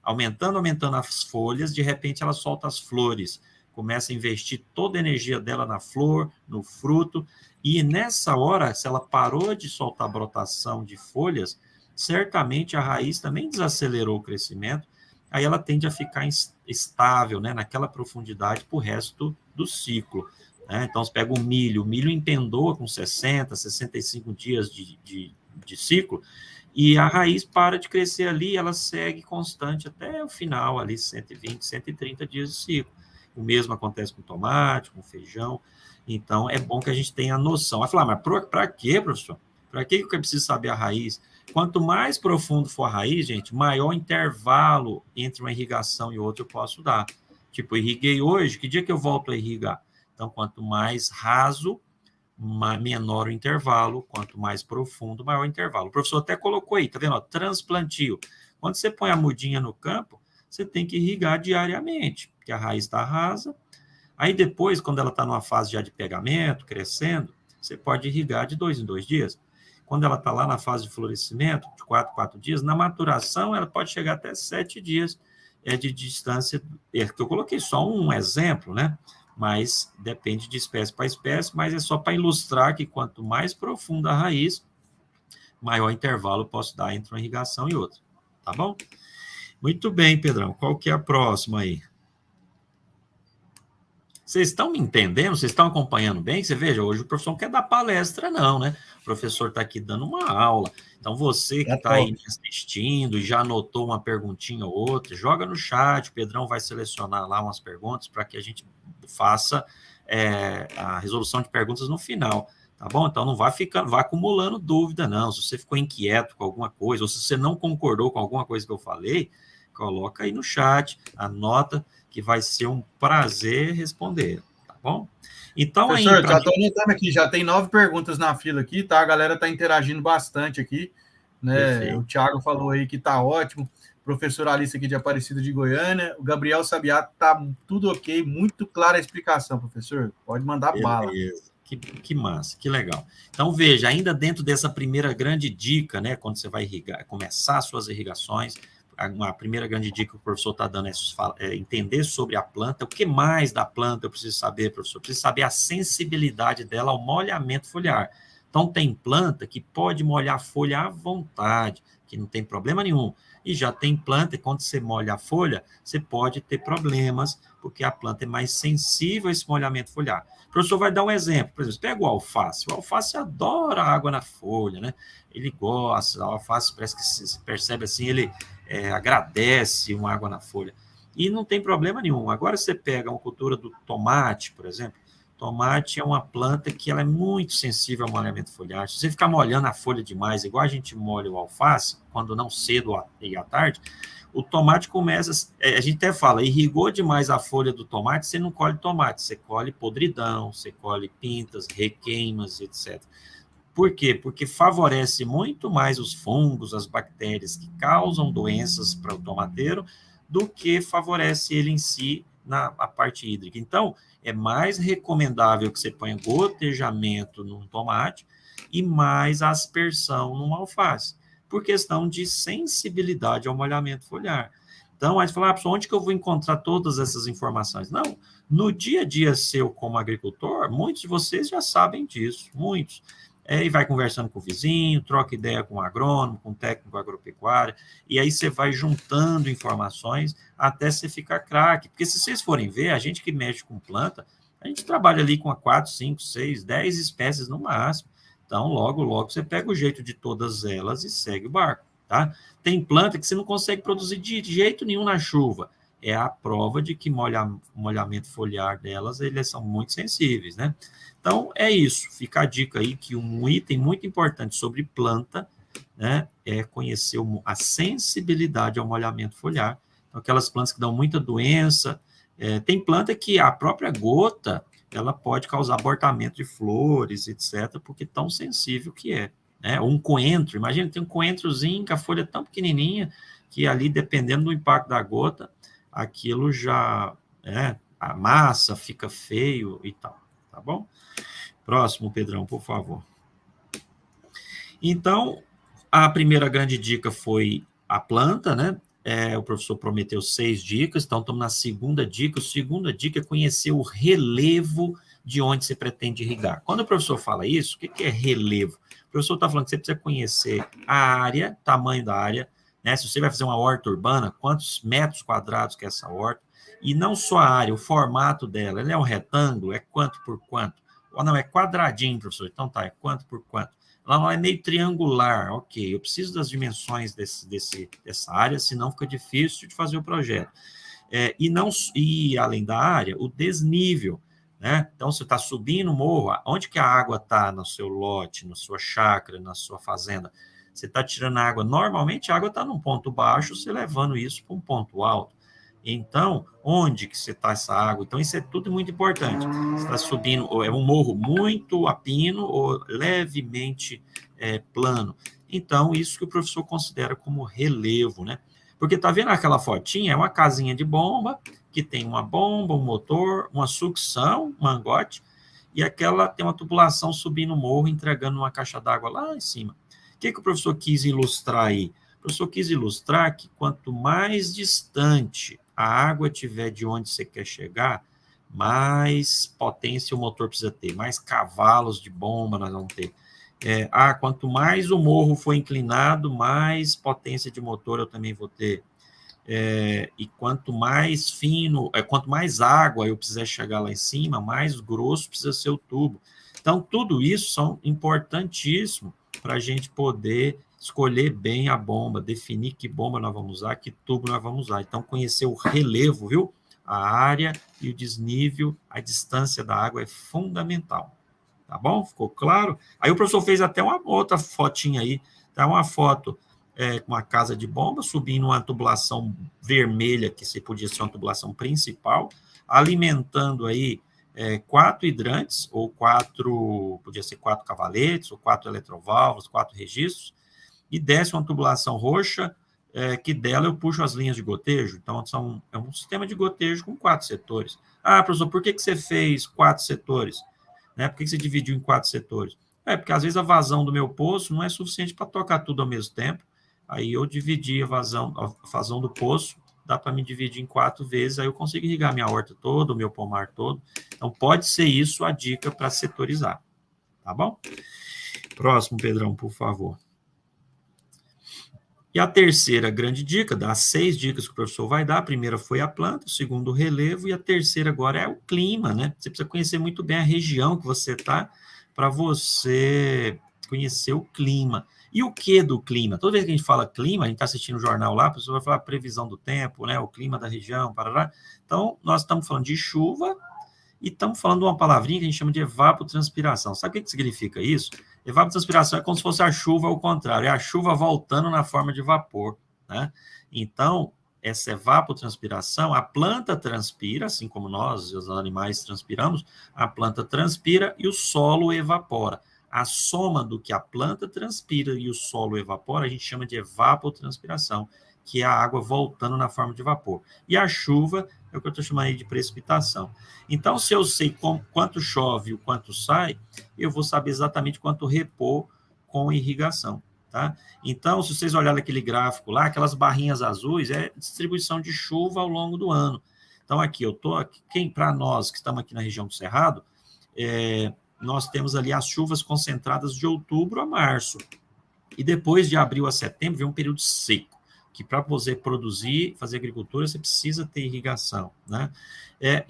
aumentando as folhas, de repente ela solta as flores, começa a investir toda a energia dela na flor, no fruto, e nessa hora, se ela parou de soltar a brotação de folhas, certamente a raiz também desacelerou o crescimento, aí ela tende a ficar estável, né, naquela profundidade para o resto do ciclo. Né? Então, você pega o milho empendoa com 60, 65 dias de ciclo, e a raiz para de crescer ali, ela segue constante até o final, ali 120, 130 dias de ciclo. O mesmo acontece com tomate, com feijão. Então, é bom que a gente tenha a noção. Vai falar, mas para quê, professor? Para que eu preciso saber a raiz? Quanto mais profundo for a raiz, gente, maior intervalo entre uma irrigação e outra eu posso dar. Tipo, eu irriguei hoje, que dia que eu volto a irrigar? Então, quanto mais raso, menor o intervalo, quanto mais profundo, maior o intervalo. O professor até colocou aí, tá vendo? Transplantio. Quando você põe a mudinha no campo, você tem que irrigar diariamente, porque a raiz está rasa. Aí depois, quando ela está numa fase já de pegamento, crescendo, você pode irrigar de 2 em 2 dias. quando ela está lá na fase de florescimento, de 4 dias, na maturação ela pode chegar até 7 dias de distância. Que eu coloquei só um exemplo, né? Mas depende de espécie para espécie, mas é só para ilustrar que quanto mais profunda a raiz, maior intervalo eu posso dar entre uma irrigação e outra. Tá bom? Muito bem, Pedrão. Qual que é a próxima aí? Vocês estão me entendendo? Vocês estão acompanhando bem? Você veja, hoje o professor não quer dar palestra, não, né? O professor está aqui dando uma aula. Então, você que está aí assistindo e já anotou uma perguntinha ou outra, joga no chat, o Pedrão vai selecionar lá umas perguntas para que a gente faça a resolução de perguntas no final, tá bom? Então, não vai acumulando dúvida, não. Se você ficou inquieto com alguma coisa, ou se você não concordou com alguma coisa que eu falei, coloca aí no chat, anota, que vai ser um prazer responder, tá bom? Então, professor, aí, já estou anotando aqui, já tem 9 perguntas na fila aqui, tá? A galera está interagindo bastante aqui, né? Perfeito. O Thiago falou aí que tá ótimo, professor Alice aqui de Aparecida de Goiânia, o Gabriel Sabiá, tá tudo ok, muito clara a explicação, professor, pode mandar bala. Que massa, que legal. Então, veja, ainda dentro dessa primeira grande dica, né, quando você vai começar suas irrigações, uma primeira grande dica que o professor está dando é entender sobre a planta. O que mais da planta eu preciso saber, professor? Eu preciso saber a sensibilidade dela ao molhamento foliar. Então, tem planta que pode molhar a folha à vontade, que não tem problema nenhum. E já tem planta que, quando você molha a folha, você pode ter problemas, porque a planta é mais sensível a esse molhamento foliar. O professor vai dar um exemplo. Por exemplo, pega o alface. O alface adora água na folha, né? Ele gosta, o alface parece que se percebe assim, ele agradece uma água na folha. E não tem problema nenhum. Agora você pega uma cultura do tomate, por exemplo. Tomate é uma planta que ela é muito sensível ao molhamento foliar. Se você ficar molhando a folha demais, igual a gente molha o alface, quando não cedo e à tarde, o tomate começa... a gente até fala, irrigou demais a folha do tomate, você não colhe tomate, você colhe podridão, você colhe pintas, requeimas, etc. Por quê? Porque favorece muito mais os fungos, as bactérias que causam doenças para o tomateiro, do que favorece ele em si na parte hídrica. Então, é mais recomendável que você ponha gotejamento num tomate e mais aspersão num alface, por questão de sensibilidade ao molhamento foliar. Então, aí você fala, onde que eu vou encontrar todas essas informações? Não, no dia a dia seu como agricultor, muitos de vocês já sabem disso, muitos. E vai conversando com o vizinho, troca ideia com o agrônomo, com o técnico agropecuário, e aí você vai juntando informações até você ficar craque. Porque se vocês forem ver, a gente que mexe com planta, a gente trabalha ali com 4, 5, 6, 10 espécies no máximo. Então, logo, logo, você pega o jeito de todas elas e segue o barco, tá? Tem planta que você não consegue produzir de jeito nenhum na chuva. É a prova de que molhamento foliar delas, eles são muito sensíveis, né? Então, é isso. Fica a dica aí que um item muito importante sobre planta, né, é conhecer a sensibilidade ao molhamento foliar. Então, aquelas plantas que dão muita doença. Tem planta que a própria gota, ela pode causar abortamento de flores, etc., porque tão sensível que é. Né? Um coentro, imagina, tem um coentrozinho com a folha tão pequenininha, que ali, dependendo do impacto da gota, aquilo já, a massa fica feio e tal, tá bom? Próximo, Pedrão, por favor. Então, a primeira grande dica foi a planta, né? O professor prometeu 6 dicas, então estamos na segunda dica. A segunda dica é conhecer o relevo de onde você pretende irrigar. Quando o professor fala isso, o que é relevo? O professor está falando que você precisa conhecer a área, tamanho da área, né? Se você vai fazer uma horta urbana, quantos metros quadrados que é essa horta, e não só a área, o formato dela. Ela é um retângulo? É quanto por quanto? Ou não, é quadradinho, professor. Então tá, é quanto por quanto? Ela não é meio triangular. Ok, eu preciso das dimensões dessa área, senão fica difícil de fazer o projeto. E além da área, o desnível, né? Então, você está subindo o morro, onde que a água está no seu lote, na sua chácara, na sua fazenda? Você está tirando a água, normalmente a água está num ponto baixo, você levando isso para um ponto alto. Então, onde que você está essa água? Então, isso é tudo muito importante. Você está subindo, ou é um morro muito a pino, ou levemente plano. Então, isso que o professor considera como relevo, né? Porque tá vendo aquela fotinha? É uma casinha de bomba, que tem uma bomba, um motor, uma sucção, um mangote, e aquela tem uma tubulação subindo o morro, entregando uma caixa d'água lá em cima. que o professor quis ilustrar aí? O professor quis ilustrar que quanto mais distante a água tiver de onde você quer chegar, mais potência o motor precisa ter, mais cavalos de bomba nós vamos ter. Quanto mais o morro for inclinado, mais potência de motor eu também vou ter. E quanto mais fino, quanto mais água eu precisar chegar lá em cima, mais grosso precisa ser o tubo. Então, tudo isso são importantíssimo para a gente poder escolher bem a bomba, definir que bomba nós vamos usar, que tubo nós vamos usar. Então, conhecer o relevo, viu? A área e o desnível, a distância da água é fundamental. Tá bom? Ficou claro? Aí o professor fez até uma outra fotinha aí, tá? Uma foto com uma casa de bomba, subindo uma tubulação vermelha, que se podia ser uma tubulação principal, alimentando aí 4 hidrantes, ou 4, podia ser 4 cavaletes, ou 4 eletrovalvos, 4 registros, e desce uma tubulação roxa, que dela eu puxo as linhas de gotejo. Então, é um sistema de gotejo com 4 setores. Ah, professor, por que você fez 4 setores? Né? Por que você dividiu em 4 setores? Porque às vezes a vazão do meu poço não é suficiente para tocar tudo ao mesmo tempo. Aí eu dividi a vazão do poço, dá para me dividir em 4 vezes, aí eu consigo irrigar minha horta toda, o meu pomar todo. Então, pode ser isso a dica para setorizar. Tá bom? Próximo, Pedrão, por favor. E a terceira grande dica, das 6 dicas que o professor vai dar, a primeira foi a planta, o segundo o relevo, e a terceira agora é o clima, né? Você precisa conhecer muito bem a região que você está, para você conhecer o clima. E o que do clima? Toda vez que a gente fala clima, a gente está assistindo o jornal lá, a pessoa vai falar previsão do tempo, né? O clima da região, parará. Então, nós estamos falando de chuva e estamos falando de uma palavrinha que a gente chama de evapotranspiração. Sabe o que significa isso? Evapotranspiração é como se fosse a chuva ao contrário, é a chuva voltando na forma de vapor, né? Então, essa evapotranspiração, a planta transpira, assim como nós, os animais transpiramos, a planta transpira e o solo evapora. A soma do que a planta transpira e o solo evapora, a gente chama de evapotranspiração, que é a água voltando na forma de vapor. E a chuva é o que eu estou chamando aí de precipitação. Então, se eu sei quanto chove e o quanto sai, eu vou saber exatamente quanto repor com irrigação. Tá? Então, se vocês olharem aquele gráfico lá, aquelas barrinhas azuis, é distribuição de chuva ao longo do ano. Então, aqui, para nós que estamos aqui na região do Cerrado, nós temos ali as chuvas concentradas de outubro a março. E depois de abril a setembro, vem um período seco, que para você produzir, fazer agricultura, você precisa ter irrigação, né?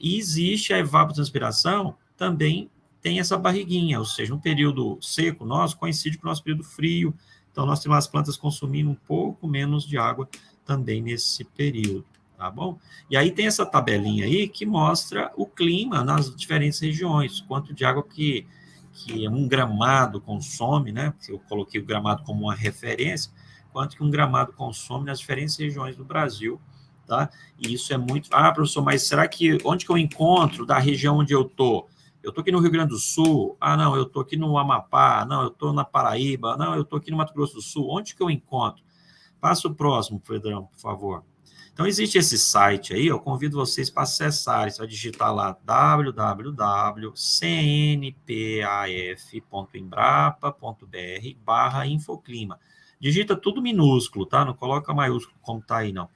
E existe a evapotranspiração, também tem essa barriguinha, ou seja, um período seco nosso coincide com o nosso período frio, então nós temos as plantas consumindo um pouco menos de água também nesse período, tá bom? E aí tem essa tabelinha aí que mostra o clima nas diferentes regiões, quanto de água que um gramado consome, né? Eu coloquei o gramado como uma referência, quanto que um gramado consome nas diferentes regiões do Brasil, tá? E isso é muito... Ah, professor, mas será que... Onde que eu encontro da região onde eu tô? Eu estou aqui no Rio Grande do Sul. Ah, não, eu estou aqui no Amapá. Não, eu estou na Paraíba. Não, eu estou aqui no Mato Grosso do Sul. Onde que eu encontro? Passa o próximo, Pedrão, por favor. Então, existe esse site aí, eu convido vocês para acessarem. Você vai digitar lá www.cnpaf.embrapa.br/infoclima. Digita tudo minúsculo, tá? Não coloca maiúsculo como está aí, não.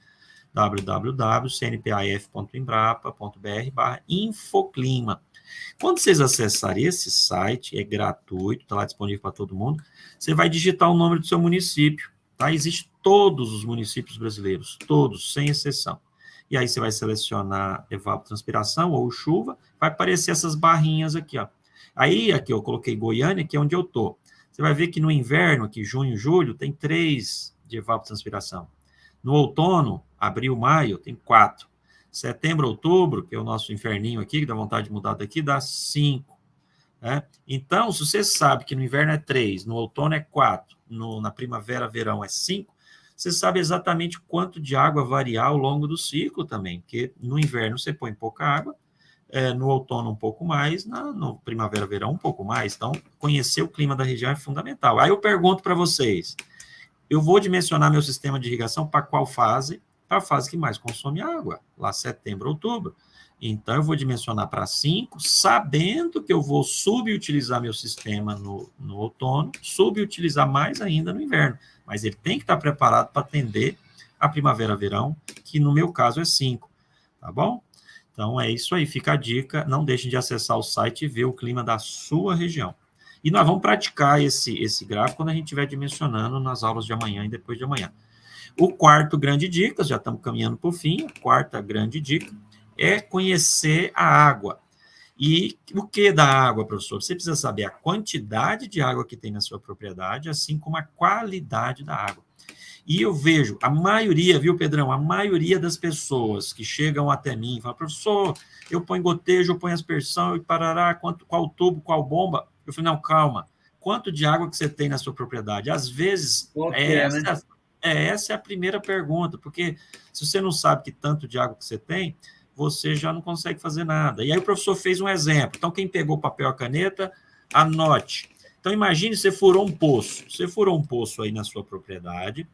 www.cnpaf.embrapa.br/infoclima. Quando vocês acessarem esse site, é gratuito, está lá disponível para todo mundo, você vai digitar o nome do seu município, tá? Existem todos os municípios brasileiros, todos, sem exceção. E aí você vai selecionar evapotranspiração ou chuva, vai aparecer essas barrinhas aqui, ó. Aí, aqui eu coloquei Goiânia, que é onde eu estou. Você vai ver que no inverno, aqui junho, julho, tem 3 de evapotranspiração. No outono, abril, maio, tem 4. Setembro, outubro, que é o nosso inferninho aqui, que dá vontade de mudar daqui, dá 5. Né? Então, se você sabe que no inverno é 3, no outono é 4, na primavera, verão é 5, você sabe exatamente quanto de água variar ao longo do ciclo também, porque no inverno você põe pouca água, no outono um pouco mais, no primavera, verão um pouco mais. Então, conhecer o clima da região é fundamental. Aí eu pergunto para vocês, eu vou dimensionar meu sistema de irrigação para qual fase? Para a fase que mais consome água, lá setembro, outubro. Então, eu vou dimensionar para 5, sabendo que eu vou subutilizar meu sistema no outono, subutilizar mais ainda no inverno. Mas ele tem que estar preparado para atender a primavera-verão, que no meu caso é 5, tá bom? Então, é isso aí, fica a dica. Não deixem de acessar o site e ver o clima da sua região. E nós vamos praticar esse gráfico quando a gente estiver dimensionando nas aulas de amanhã e depois de amanhã. O quarto grande dica, já estamos caminhando para o fim, a quarta grande dica é conhecer a água. E o que da água, professor? Você precisa saber a quantidade de água que tem na sua propriedade, assim como a qualidade da água. E eu vejo, a maioria, viu, Pedrão? A maioria das pessoas que chegam até mim e falam, professor, eu ponho gotejo, eu ponho aspersão, e parará, qual tubo, qual bomba? Eu falei, não, calma. Quanto de água que você tem na sua propriedade? Às vezes, Né? essa é a primeira pergunta, porque se você não sabe que tanto de água que você tem, você já não consegue fazer nada. E aí o professor fez um exemplo. Então, quem pegou papel e caneta, anote. Então, imagine você furou um poço. Você furou um poço aí na sua propriedade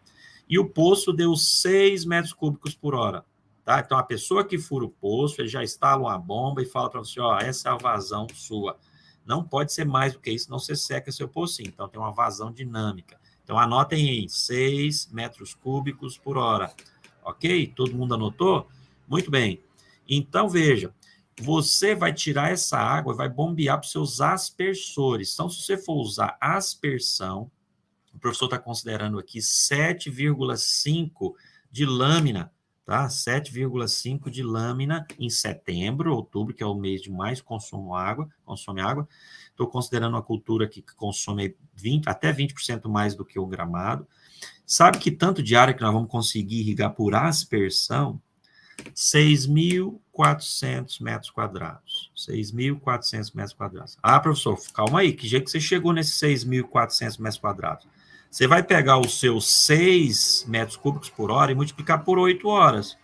e o poço deu 6 metros cúbicos por hora. Tá? Então, a pessoa que fura o poço, ele já instala uma bomba e fala para você, ó, essa é a vazão sua. Não pode ser mais do que isso, senão você seca seu pocinho. Então, tem uma vazão dinâmica. Então, anotem aí, 6 metros cúbicos por hora. Ok? Todo mundo anotou? Muito bem. Então, veja, você vai tirar essa água e vai bombear para os seus aspersores. Então, se você for usar aspersão, o professor está considerando aqui 7,5 de lâmina, tá? 7,5 de lâmina em setembro, outubro, que é o mês de mais consome água. Estou considerando uma cultura que consome até 20% mais do que o gramado. Sabe que tanto de área que nós vamos conseguir irrigar por aspersão? 6.400 metros quadrados. 6.400 metros quadrados. Ah, professor, calma aí, que jeito que você chegou nesses 6.400 metros quadrados? Você vai pegar os seus 6 metros cúbicos por hora e multiplicar por 8 horas,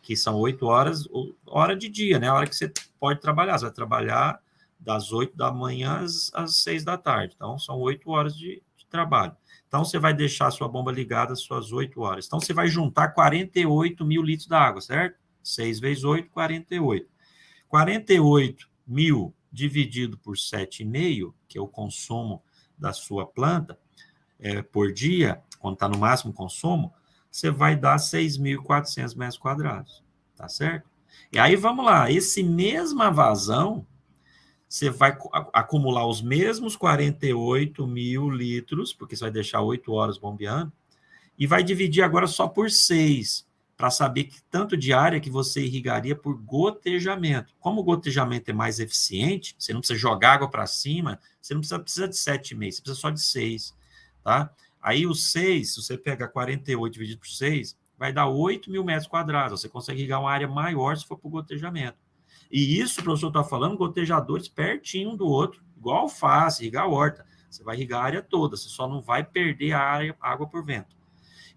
que são 8 horas, hora de dia, né? A hora que você pode trabalhar. Você vai trabalhar das 8 da manhã às 6 da tarde. Então, são 8 horas de trabalho. Então, você vai deixar a sua bomba ligada às suas 8 horas. Então, você vai juntar 48 mil litros d'água, certo? 6 vezes 8, 48. 48 mil dividido por 7,5, que é o consumo da sua planta, por dia, quando está no máximo consumo, você vai dar 6.400 metros quadrados, tá certo? E aí, vamos lá, esse mesma vazão, você vai acumular os mesmos 48 mil litros, porque você vai deixar 8 horas bombeando, e vai dividir agora só por 6, para saber que tanto de área que você irrigaria por gotejamento. Como o gotejamento é mais eficiente, você não precisa jogar água para cima, você não precisa de 7,5, você precisa só de 6, tá? Aí o 6, se você pega 48 dividido por 6, vai dar 8 mil metros quadrados. Você consegue irrigar uma área maior se for para o gotejamento. E isso, o professor está falando, gotejadores pertinho um do outro, igual alface, irrigar a horta. Você vai irrigar a área toda, você só não vai perder a água por vento.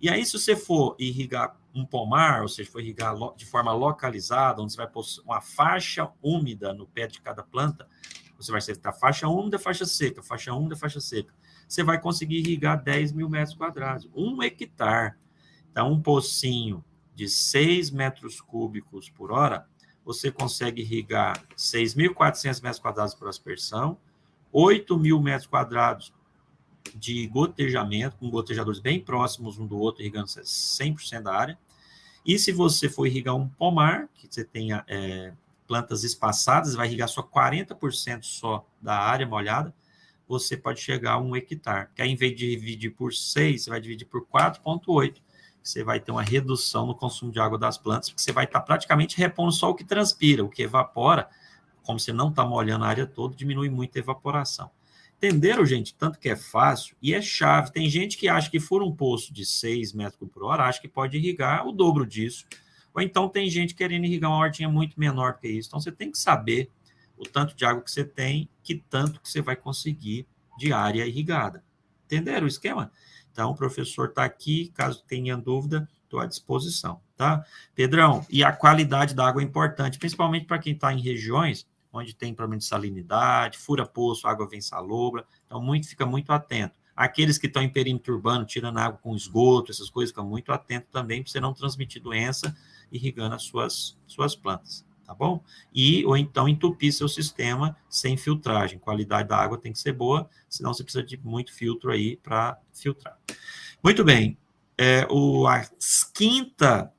E aí, se você for irrigar um pomar, ou seja, for irrigar de forma localizada, onde você vai pôr uma faixa úmida no pé de cada planta, você vai setar faixa úmida, faixa seca, faixa úmida, faixa seca. Você vai conseguir irrigar 10 mil metros quadrados, 1 hectare. Então, um pocinho de 6 metros cúbicos por hora, você consegue irrigar 6.400 metros quadrados por aspersão, 8 mil metros quadrados de gotejamento, com gotejadores bem próximos um do outro, irrigando 100% da área. E se você for irrigar um pomar, que você tenha plantas espaçadas, vai irrigar só 40% só da área molhada, você pode chegar a 1 hectare. Que aí, em vez de dividir por 6, você vai dividir por 4,8. Você vai ter uma redução no consumo de água das plantas, porque você vai estar praticamente repondo só o que transpira, o que evapora, como você não está molhando a área toda, diminui muito a evaporação. Entenderam, gente? Tanto que é fácil e é chave. Tem gente que acha que for um poço de 6 metros por hora, acha que pode irrigar o dobro disso. Ou então tem gente querendo irrigar uma hortinha muito menor do que isso. Então, você tem que saber o tanto de água que você tem, que tanto que você vai conseguir de área irrigada. Entenderam o esquema? Então, o professor está aqui, caso tenha dúvida, estou à disposição, tá? Pedrão, e a qualidade da água é importante, principalmente para quem está em regiões onde tem problema de salinidade, fura poço, água vem salobra, então fica muito atento. Aqueles que estão em perímetro urbano, tirando água com esgoto, essas coisas, ficam muito atentos também, para você não transmitir doença irrigando as suas plantas. tá bom? Ou então entupir seu sistema sem filtragem. Qualidade da água tem que ser boa, senão você precisa de muito filtro aí para filtrar. Muito bem. A quinta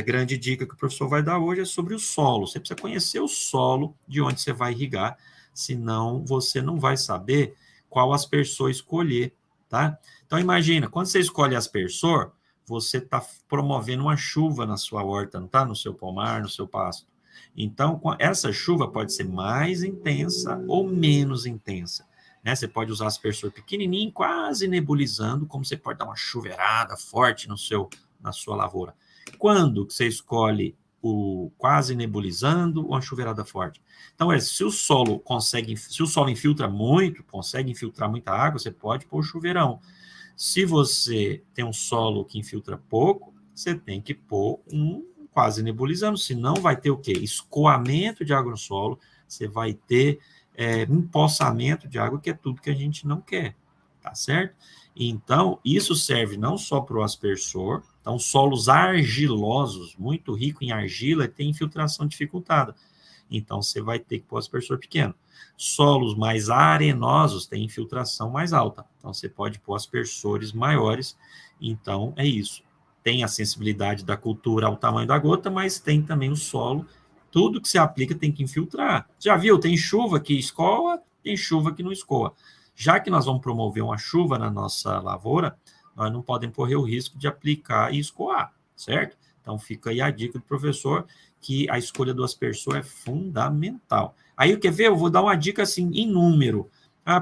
grande dica que o professor vai dar hoje é sobre o solo. Você precisa conhecer o solo de onde você vai irrigar, senão você não vai saber qual aspersor escolher, tá? Então, imagina, quando você escolhe aspersor, você está promovendo uma chuva na sua horta, não está? No seu pomar, no seu pasto. Então, essa chuva pode ser mais intensa ou menos intensa. Né? Você pode usar aspersor pequenininho, quase nebulizando, como você pode dar uma chuveirada forte na sua lavoura. Quando que você escolhe o quase nebulizando ou uma chuveirada forte? Então, se o solo infiltra muito, consegue infiltrar muita água, você pode pôr o chuveirão. Se você tem um solo que infiltra pouco, você tem que pôr um quase nebulizando, senão vai ter o quê? Escoamento de água no solo, você vai ter empoçamento de água, que é tudo que a gente não quer, tá certo? Então, isso serve não só para o aspersor, então solos argilosos, muito rico em argila, tem infiltração dificultada. Então, você vai ter que pôr aspersor pequeno. Solos mais arenosos têm infiltração mais alta. Então, você pode pôr aspersores maiores. Então, é isso. Tem a sensibilidade da cultura ao tamanho da gota, mas tem também o solo. Tudo que se aplica tem que infiltrar. Já viu? Tem chuva que escoa, tem chuva que não escoa. Já que nós vamos promover uma chuva na nossa lavoura, nós não podemos correr o risco de aplicar e escoar, certo? Então, fica aí a dica do professor, que a escolha do aspersor é fundamental. Aí, quer ver? Eu vou dar uma dica assim, em número.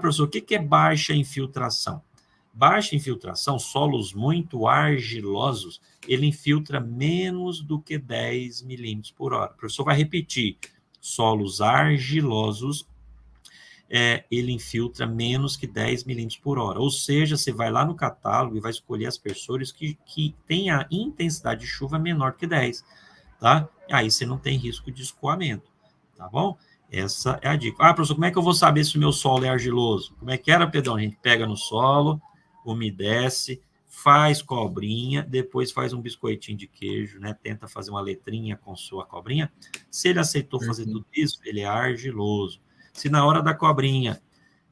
Professor, o que é baixa infiltração? Baixa infiltração, solos muito argilosos, ele infiltra menos do que 10 milímetros por hora. O professor vai repetir. Solos argilosos, ele infiltra menos que 10 milímetros por hora. Ou seja, você vai lá no catálogo e vai escolher aspersores que têm a intensidade de chuva menor que 10. Tá? Aí você não tem risco de escoamento, tá bom? Essa é a dica. Professor, como é que eu vou saber se o meu solo é argiloso? Como é que era, Pedrão? A gente pega no solo, umedece, faz cobrinha, depois faz um biscoitinho de queijo, né? Tenta fazer uma letrinha com sua cobrinha. Se ele aceitou fazer tudo isso, ele é argiloso. Se na hora da cobrinha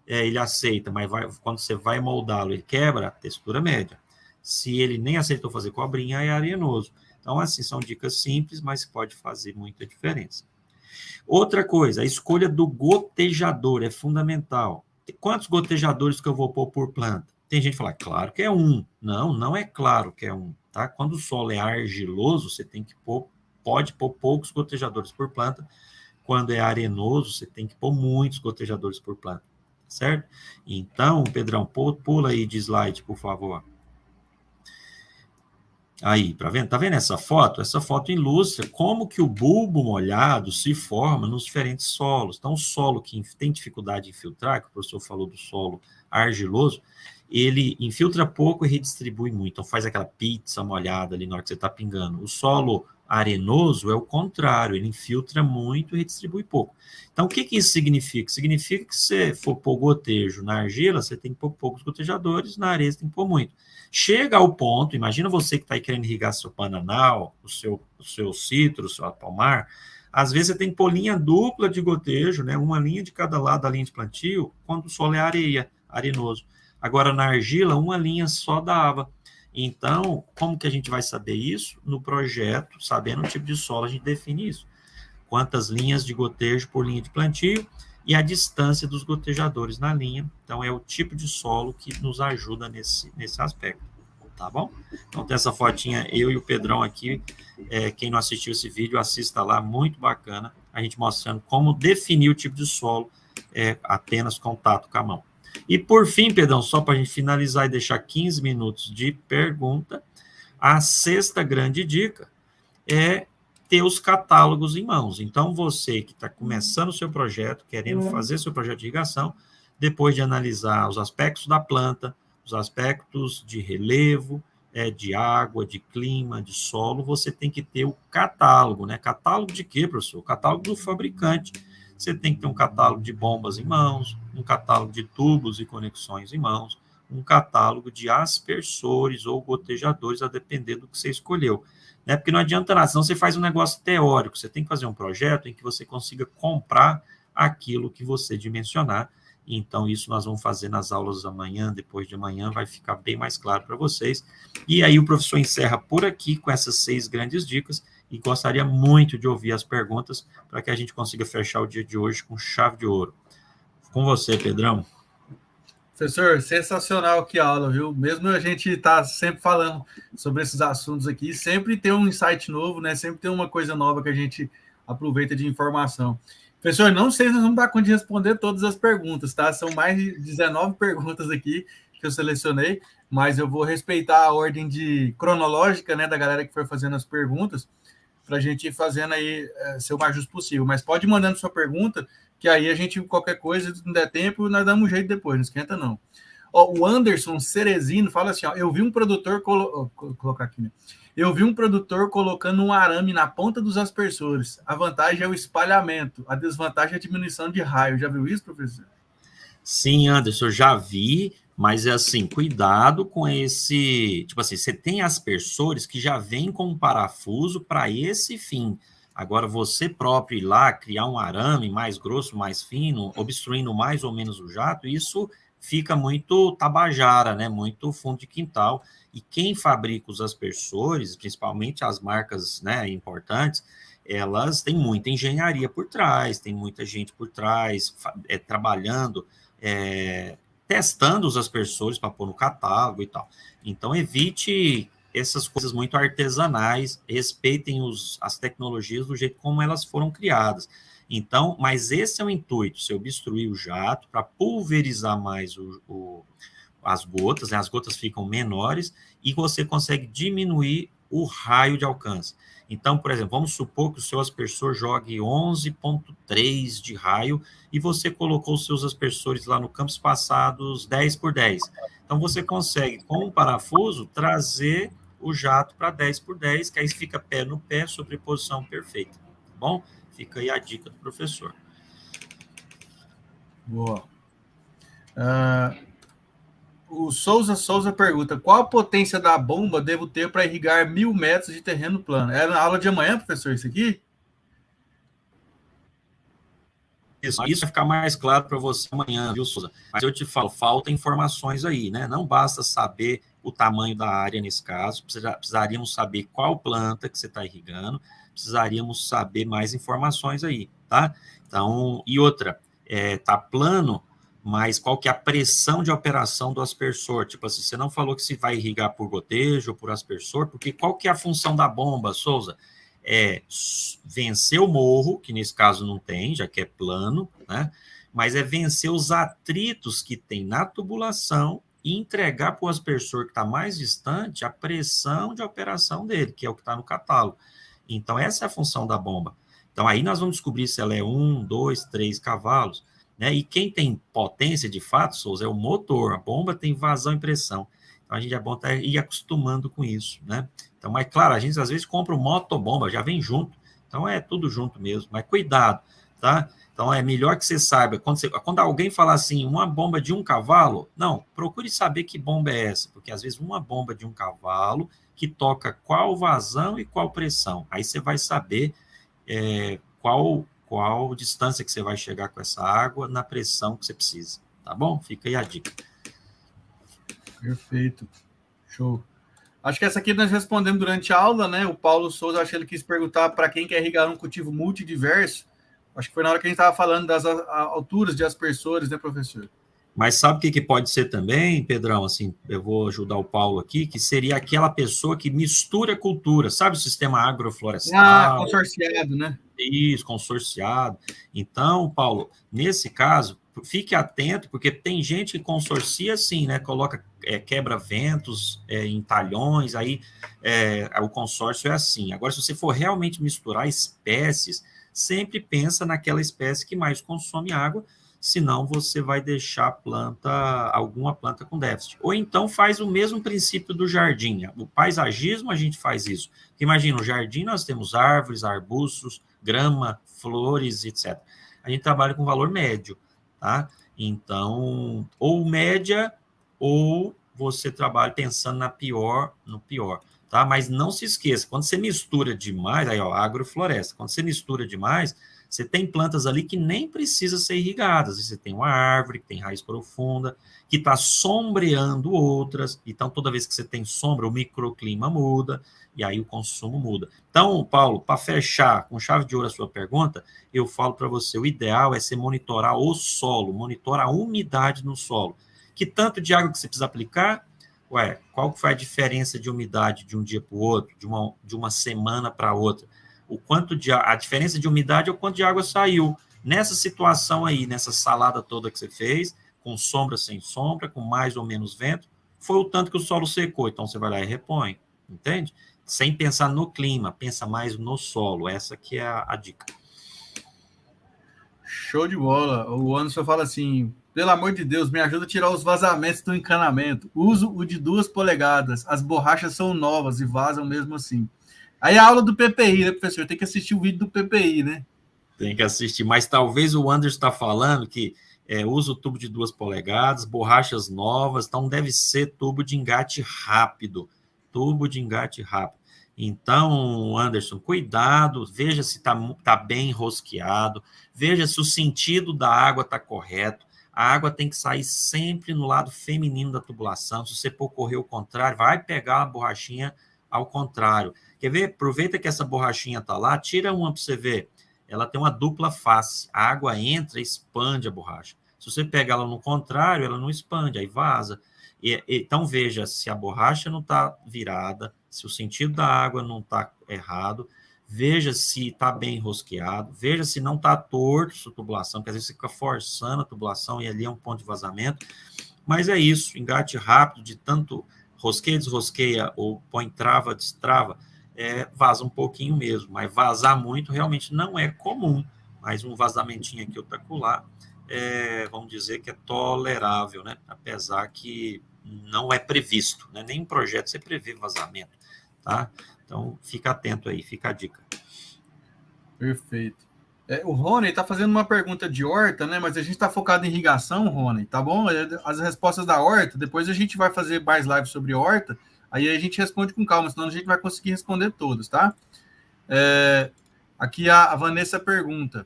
ele aceita, mas quando você vai moldá-lo, ele quebra, textura média. Se ele nem aceitou fazer cobrinha, é arenoso. Então, assim, são dicas simples, mas pode fazer muita diferença. Outra coisa, a escolha do gotejador é fundamental. Quantos gotejadores que eu vou pôr por planta? Tem gente que fala, claro que é um. Não, não é claro que é um. Tá? Quando o solo é argiloso, você tem que pode pôr poucos gotejadores por planta. Quando é arenoso, você tem que pôr muitos gotejadores por planta. Certo? Então, Pedrão, pula aí de slide, por favor. Aí, tá vendo essa foto? Essa foto ilustra como que o bulbo molhado se forma nos diferentes solos. Então, o solo que tem dificuldade de infiltrar, que o professor falou do solo argiloso, ele infiltra pouco e redistribui muito. Então, faz aquela pizza molhada ali na hora que você está pingando. O solo arenoso é o contrário, ele infiltra muito e redistribui pouco. Então, o que isso significa? Significa que se você for pôr gotejo na argila, você tem que pôr poucos gotejadores, na areia você tem que pôr muito. Chega ao ponto, imagina você que está aí querendo irrigar seu bananal, o seu citro, o seu pomar, às vezes você tem que pôr linha dupla de gotejo, né? Uma linha de cada lado da linha de plantio, quando o solo é arenoso. Agora, na argila, uma linha só dava. Então, como que a gente vai saber isso? No projeto, sabendo o tipo de solo, a gente define isso. Quantas linhas de gotejo por linha de plantio e a distância dos gotejadores na linha. Então, é o tipo de solo que nos ajuda nesse aspecto, tá bom? Então, tem essa fotinha, eu e o Pedrão aqui. Quem não assistiu esse vídeo, assista lá, muito bacana. A gente mostrando como definir o tipo de solo apenas contato com a mão. E, por fim, Pedrão, só para a gente finalizar e deixar 15 minutos de pergunta, a sexta grande dica é ter os catálogos em mãos. Então, você que está começando o seu projeto, querendo fazer seu projeto de irrigação, depois de analisar os aspectos da planta, os aspectos de relevo, de água, de clima, de solo, você tem que ter o catálogo, né? Catálogo de quê, professor? O catálogo do fabricante. Você tem que ter um catálogo de bombas em mãos, um catálogo de tubos e conexões em mãos, um catálogo de aspersores ou gotejadores, a depender do que você escolheu. né? Porque não adianta nada, senão você faz um negócio teórico, você tem que fazer um projeto em que você consiga comprar aquilo que você dimensionar. Então, isso nós vamos fazer nas aulas amanhã, depois de amanhã, vai ficar bem mais claro para vocês. E aí o professor encerra por aqui com essas 6 grandes dicas e gostaria muito de ouvir as perguntas para que a gente consiga fechar o dia de hoje com chave de ouro. Com você, Pedrão. Professor, sensacional aqui a aula, viu? Mesmo a gente tá sempre falando sobre esses assuntos aqui, sempre tem um insight novo, né? Sempre tem uma coisa nova que a gente aproveita de informação. Professor, não sei se nós vamos dar conta de responder todas as perguntas, tá? São mais de 19 perguntas aqui que eu selecionei, mas eu vou respeitar a ordem cronológica, né, da galera que foi fazendo as perguntas, para a gente ir fazendo aí ser o mais justo possível. Mas pode ir mandando sua pergunta, que aí a gente, qualquer coisa, se não der tempo, nós damos um jeito depois, não esquenta não. Ó, o Anderson Cerezino fala assim, ó, eu vi um produtor, colocar aqui, né? Eu vi um produtor colocando um arame na ponta dos aspersores. A vantagem é o espalhamento, a desvantagem é a diminuição de raio. Já viu isso, professor? Sim, Anderson, já vi, mas é assim, cuidado com esse, tipo assim, você tem aspersores que já vêm com um parafuso para esse fim. Agora, você próprio ir lá, criar um arame mais grosso, mais fino, obstruindo mais ou menos o jato, isso fica muito tabajara, né? Muito fundo de quintal. E quem fabrica os aspersores, principalmente as marcas, né, importantes, elas têm muita engenharia por trás, tem muita gente por trás, trabalhando, testando os aspersores para pôr no catálogo e tal. Então, evite essas coisas muito artesanais, respeitem as tecnologias do jeito como elas foram criadas. Então, mas esse é o intuito, você obstruir o jato para pulverizar mais as gotas, né? As gotas ficam menores e você consegue diminuir o raio de alcance. Então, por exemplo, vamos supor que o seu aspersor jogue 11,3 de raio e você colocou os seus aspersores lá no campus passados 10 por 10. Então, você consegue, com um parafuso, trazer o jato para 10 por 10, que aí fica pé no pé, sobreposição perfeita. Tá bom? Fica aí a dica do professor. Boa. O Souza pergunta, qual a potência da bomba devo ter para irrigar 1.000 metros de terreno plano? É na aula de amanhã, professor, isso aqui? Isso vai ficar mais claro para você amanhã, viu, Souza? Mas eu te falo, falta informações aí, né? Não basta saber o tamanho da área nesse caso, precisaríamos saber qual planta que você está irrigando, precisaríamos saber mais informações aí, tá? Então, e outra, tá plano, mas qual que é a pressão de operação do aspersor? Tipo assim, você não falou que se vai irrigar por gotejo ou por aspersor, porque qual que é a função da bomba, Souza? Vencer o morro, que nesse caso não tem, já que é plano, né? Mas é vencer os atritos que tem na tubulação e entregar para o aspersor que está mais distante a pressão de operação dele, que é o que está no catálogo. Então, essa é a função da bomba. Então, aí nós vamos descobrir se ela é 1, 2, 3 cavalos, né? E quem tem potência, de fato, Souza, é o motor. A bomba tem vazão e pressão. Então, a gente é bom ir acostumando com isso, né? Então, mas claro, a gente às vezes compra o motobomba, já vem junto. Então, é tudo junto mesmo. Mas cuidado, tá? Então, é melhor que você saiba. Quando alguém falar assim, uma bomba de 1 cavalo, não, procure saber que bomba é essa. Porque às vezes uma bomba de 1 cavalo que toca qual vazão e qual pressão. Aí você vai saber qual distância que você vai chegar com essa água na pressão que você precisa. Tá bom? Fica aí a dica. Perfeito. Show. Acho que essa aqui nós respondemos durante a aula, né? O Paulo Souza, acho que ele quis perguntar para quem quer irrigar um cultivo multidiverso. Acho que foi na hora que a gente estava falando das alturas de aspersores, né, professor? Mas sabe o que pode ser também, Pedrão? Assim, eu vou ajudar o Paulo aqui, que seria aquela pessoa que mistura cultura, sabe o sistema agroflorestal? Consorciado, né? Isso, consorciado. Então, Paulo, nesse caso, fique atento, porque tem gente que consorcia assim, né? Coloca quebra-ventos em talhões, aí o consórcio é assim. Agora, se você for realmente misturar espécies, sempre pensa naquela espécie que mais consome água, senão você vai deixar alguma planta com déficit. Ou então faz o mesmo princípio do jardim. O paisagismo a gente faz isso. Imagina, no jardim nós temos árvores, arbustos, grama, flores, etc. A gente trabalha com valor médio, tá? Então, ou média, ou você trabalha pensando no pior. tá? Mas não se esqueça, quando você mistura demais, aí, ó, agrofloresta, quando você mistura demais, você tem plantas ali que nem precisa ser irrigadas. Você tem uma árvore que tem raiz profunda, que está sombreando outras. Então, toda vez que você tem sombra, o microclima muda e aí o consumo muda. Então, Paulo, para fechar com chave de ouro a sua pergunta, eu falo para você, o ideal é você monitorar o solo, monitorar a umidade no solo. Que tanto de água que você precisa aplicar? Ué, qual que foi a diferença de umidade de um dia para o outro, de uma semana para outra? O quanto a diferença de umidade é o quanto de água saiu. Nessa situação aí, nessa salada toda que você fez, com sombra, sem sombra, com mais ou menos vento, foi o tanto que o solo secou. Então, você vai lá e repõe, entende? Sem pensar no clima, pensa mais no solo. Essa que é a dica. Show de bola. O Anderson fala assim, pelo amor de Deus, me ajuda a tirar os vazamentos do encanamento. Uso o de 2 polegadas. As borrachas são novas e vazam mesmo assim. Aí a aula do PPI, né, professor? Tem que assistir o vídeo do PPI, né? Tem que assistir. Mas talvez o Anderson está falando que usa o tubo de 2 polegadas, borrachas novas, então deve ser tubo de engate rápido. Tubo de engate rápido. Então, Anderson, cuidado, veja se tá bem rosqueado, veja se o sentido da água está correto. A água tem que sair sempre no lado feminino da tubulação. Se você for correr o contrário, vai pegar a borrachinha ao contrário. Quer ver? Aproveita que essa borrachinha está lá, tira uma para você ver. Ela tem uma dupla face. A água entra e expande a borracha. Se você pega ela no contrário, ela não expande, aí vaza. Então, veja se a borracha não está virada, se o sentido da água não está errado, veja se está bem rosqueado, veja se não está torto sua tubulação, porque às vezes você fica forçando a tubulação e ali é um ponto de vazamento. Mas é isso, engate rápido, de tanto rosqueia, desrosqueia, ou põe trava, destrava, vaza um pouquinho mesmo, mas vazar muito realmente não é comum, mas um vazamentinho aqui ou acolá, vamos dizer que é tolerável, né? Apesar que não é previsto, né? Nem em projeto você prevê vazamento, tá? Então, fica atento aí, fica a dica. Perfeito. O Rony está fazendo uma pergunta de horta, né? Mas a gente está focado em irrigação, Rony, tá bom? As respostas da horta, depois a gente vai fazer mais lives sobre horta, aí a gente responde com calma, senão a gente vai conseguir responder todos, tá? Aqui a Vanessa pergunta.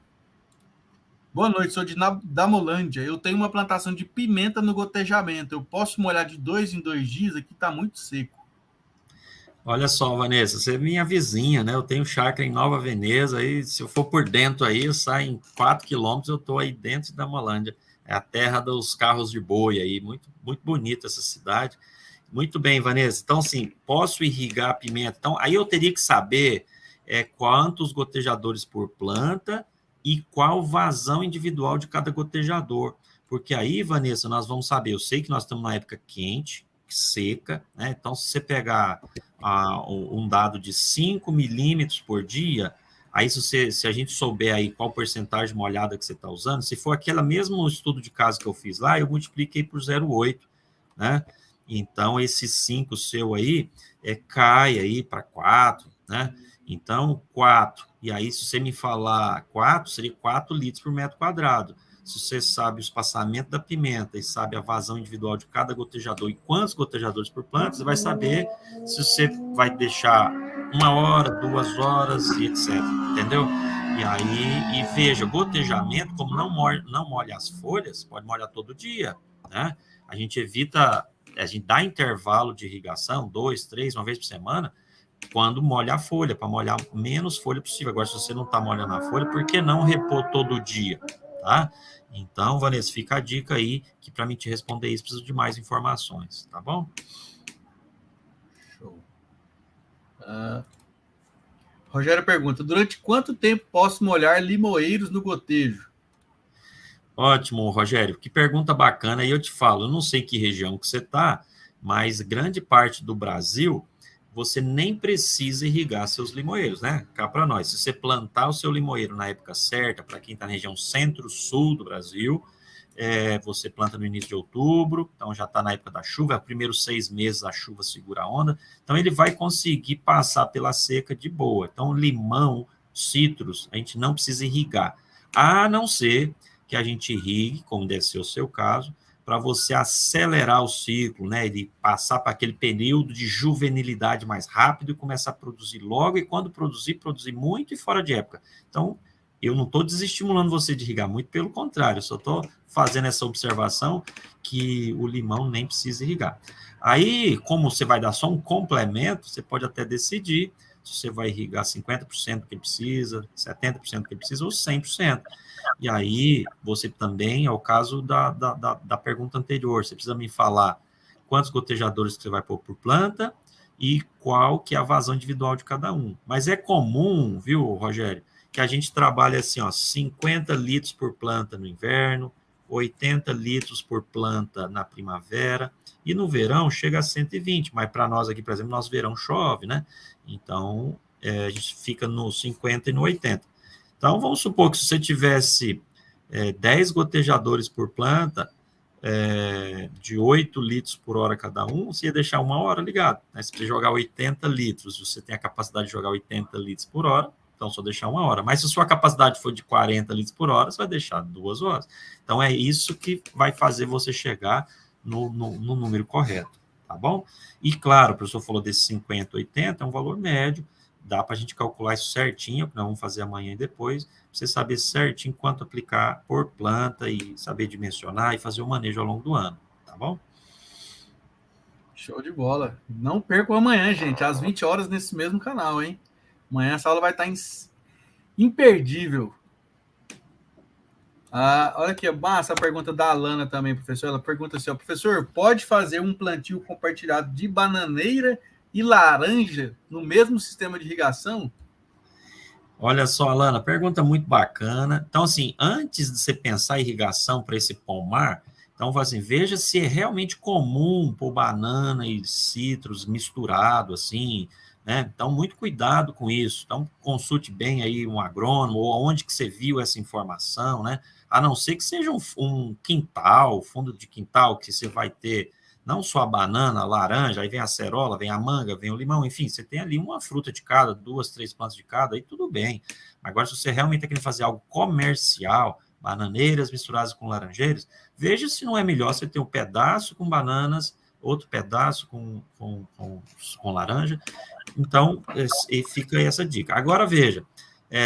Boa noite, sou de Damolândia. Eu tenho uma plantação de pimenta no gotejamento. Eu posso molhar de 2 em 2 dias? Aqui está muito seco. Olha só, Vanessa, você é minha vizinha, né? Eu tenho chácara em Nova Veneza, aí se eu for por dentro aí, eu saio em 4 quilômetros, eu estou aí dentro da Damolândia. É a terra dos carros de boi aí, muito, muito bonita essa cidade. Muito bem, Vanessa. Então, assim, posso irrigar a pimenta? Então, aí eu teria que saber quantos gotejadores por planta e qual vazão individual de cada gotejador. Porque aí, Vanessa, nós vamos saber, eu sei que nós estamos na época quente, seca, né? Então, se você pegar um dado de 5 milímetros por dia, aí se a gente souber aí qual porcentagem molhada que você está usando, se for aquele mesmo estudo de caso que eu fiz lá, eu multipliquei por 0,8, né? Então, esse 5 seu aí cai aí para 4, né? Então, 4. E aí, se você me falar 4, seria 4 litros por metro quadrado. Se você sabe o espaçamento da pimenta e sabe a vazão individual de cada gotejador e quantos gotejadores por planta, você vai saber se você vai deixar 1 hora, 2 horas e etc. Entendeu? E aí, veja, gotejamento, como não molha as folhas, pode molhar todo dia, né? A gente dá intervalo de irrigação, 2, 3, uma vez por semana, quando molha a folha, para molhar menos folha possível. Agora, se você não está molhando a folha, por que não repor todo dia, tá? Então, Vanessa, fica a dica aí, que para mim te responder isso, preciso de mais informações, tá bom? Show. Rogério pergunta, durante quanto tempo posso molhar limoeiros no gotejo? Ótimo, Rogério, que pergunta bacana. E eu te falo, eu não sei que região que você está, mas grande parte do Brasil, você nem precisa irrigar seus limoeiros, né? Cá para nós, se você plantar o seu limoeiro na época certa, para quem está na região centro-sul do Brasil, você planta no início de outubro, então já está na época da chuva, é os primeiros 6 meses a chuva segura a onda, então ele vai conseguir passar pela seca de boa. Então, limão, citros, a gente não precisa irrigar, a não ser que a gente irrigue, como deve ser o seu caso, para você acelerar o ciclo, né? Ele passar para aquele período de juvenilidade mais rápido e começar a produzir logo, e quando produzir muito e fora de época. Então, eu não estou desestimulando você de irrigar, muito pelo contrário, eu só estou fazendo essa observação que o limão nem precisa irrigar. Aí, como você vai dar só um complemento, você pode até decidir se você vai irrigar 50% do que precisa, 70% do que precisa, ou 100%. E aí, você também, é o caso da pergunta anterior, você precisa me falar quantos gotejadores que você vai pôr por planta e qual que é a vazão individual de cada um. Mas é comum, viu, Rogério, que a gente trabalha assim, ó, 50 litros por planta no inverno, 80 litros por planta na primavera, e no verão chega a 120, mas para nós aqui, por exemplo, nosso verão chove, né? Então, a gente fica no 50 e no 80. Então, vamos supor que se você tivesse 10 gotejadores por planta, de 8 litros por hora cada um, você ia deixar 1 hora ligado. Né? Se você jogar 80 litros, você tem a capacidade de jogar 80 litros por hora, então só deixar 1 hora. Mas se a sua capacidade for de 40 litros por hora, você vai deixar 2 horas. Então, é isso que vai fazer você chegar no número correto, tá bom? E, claro, o professor falou desse 50, 80, é um valor médio, dá para a gente calcular isso certinho, que nós vamos fazer amanhã e depois, para você saber certinho quanto aplicar por planta e saber dimensionar e fazer o manejo ao longo do ano, tá bom? Show de bola. Não percam amanhã, gente, às 20 horas nesse mesmo canal, hein? Amanhã essa aula vai estar imperdível. Olha aqui, massa a pergunta da Alana também, professor. Ela pergunta assim, ó, professor, pode fazer um plantio compartilhado de bananeira e laranja no mesmo sistema de irrigação? Olha só, Alana, pergunta muito bacana. Então, assim, antes de você pensar em irrigação para esse pomar, então, assim, veja se é realmente comum pôr banana e citros misturado, assim, né? Então, muito cuidado com isso. Então, consulte bem aí um agrônomo ou onde que você viu essa informação, né? A não ser que seja um quintal, fundo de quintal, que você vai ter não só a banana, a laranja, aí vem a acerola, vem a manga, vem o limão, enfim, você tem ali uma fruta de cada, 2, 3 plantas de cada, aí tudo bem. Agora, se você realmente está querendo fazer algo comercial, bananeiras misturadas com laranjeiras, veja se não é melhor você ter um pedaço com bananas, outro pedaço com laranja. Então, fica aí essa dica. Agora, veja,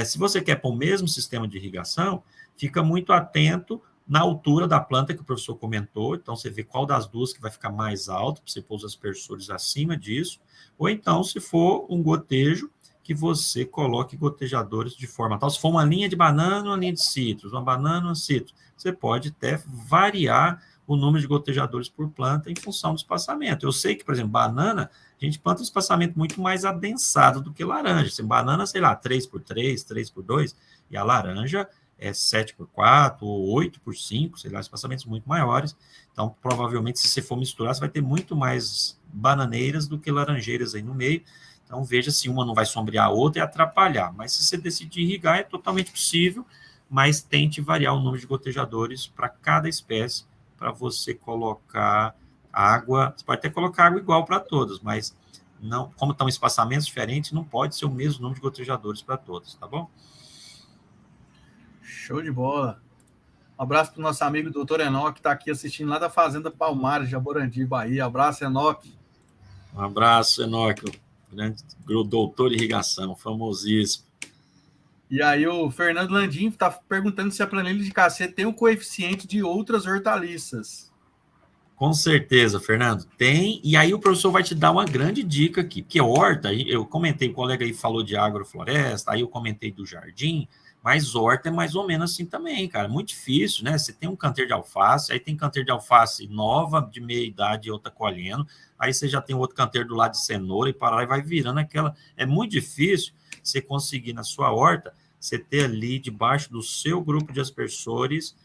se você quer pôr o mesmo sistema de irrigação, fica muito atento na altura da planta que o professor comentou, então você vê qual das duas que vai ficar mais alto, para você pôr os aspersores acima disso, ou então, se for um gotejo, que você coloque gotejadores de forma tal, se for uma linha de banana, uma linha de citros, uma banana, uma citros, você pode até variar o número de gotejadores por planta em função do espaçamento. Eu sei que, por exemplo, banana, a gente planta um espaçamento muito mais adensado do que laranja. Se banana, sei lá, 3x3, 3x2, e a laranja é 7x4 ou 8x5, sei lá, espaçamentos muito maiores. Então, provavelmente, se você for misturar, você vai ter muito mais bananeiras do que laranjeiras aí no meio. Então, veja se uma não vai sombrear a outra e atrapalhar. Mas se você decidir irrigar, é totalmente possível, mas tente variar o número de gotejadores para cada espécie, para você colocar água. Você pode até colocar água igual para todas, mas não, como estão espaçamentos diferentes, não pode ser o mesmo número de gotejadores para todas, tá bom? Show de bola. Um abraço para o nosso amigo doutor Enoque, que está aqui assistindo lá da Fazenda Palmares, Jaborandi, Bahia. Abraço, Enoque. Um abraço, Enoque, grande doutor de irrigação, famosíssimo. E aí o Fernando Landim está perguntando se a planilha de KC tem o coeficiente de outras hortaliças. Com certeza, Fernando, tem. E aí o professor vai te dar uma grande dica aqui, porque horta, eu comentei, o colega aí falou de agrofloresta, aí eu comentei do jardim, mas horta é mais ou menos assim também, cara, muito difícil, né? Você tem um canteiro de alface, aí tem canteiro de alface nova, de meia idade e outra colhendo, aí você já tem outro canteiro do lado de cenoura e para lá e vai virando aquela... É muito difícil você conseguir na sua horta, você ter ali debaixo do seu grupo de aspersores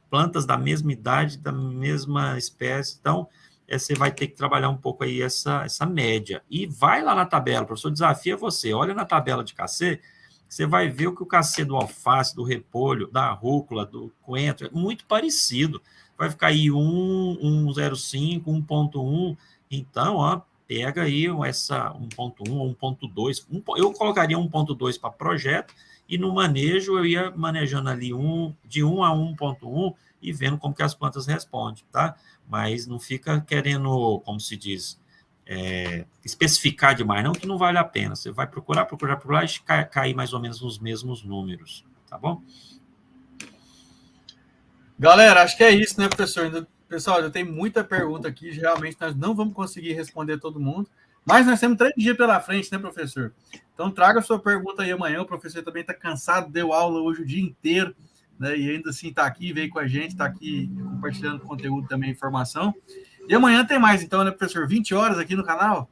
plantas da mesma idade, da mesma espécie, então você vai ter que trabalhar um pouco aí essa média. E vai lá na tabela, o professor desafia você, olha na tabela de KC, você vai ver o que o KC do alface, do repolho, da rúcula, do coentro, é muito parecido. Vai ficar aí 1,05, 1,1, então, ó, pega aí essa 1,1 ou 1,2, eu colocaria 1,2 para projeto, e no manejo eu ia manejando ali de 1 a 1.1 e vendo como que as plantas respondem, tá? Mas não fica querendo, como se diz, especificar demais, não, que não vale a pena. Você vai procurar e cair mais ou menos nos mesmos números, tá bom? Galera, acho que é isso, né, professor? Pessoal, eu tenho muita pergunta aqui, realmente nós não vamos conseguir responder todo mundo, mas nós temos 3 dias pela frente, né, professor? Então traga a sua pergunta aí amanhã, o professor também está cansado, deu aula hoje o dia inteiro, né, e ainda assim está aqui, veio com a gente, está aqui compartilhando conteúdo também, informação. E amanhã tem mais, então, né, professor? 20 horas aqui no canal?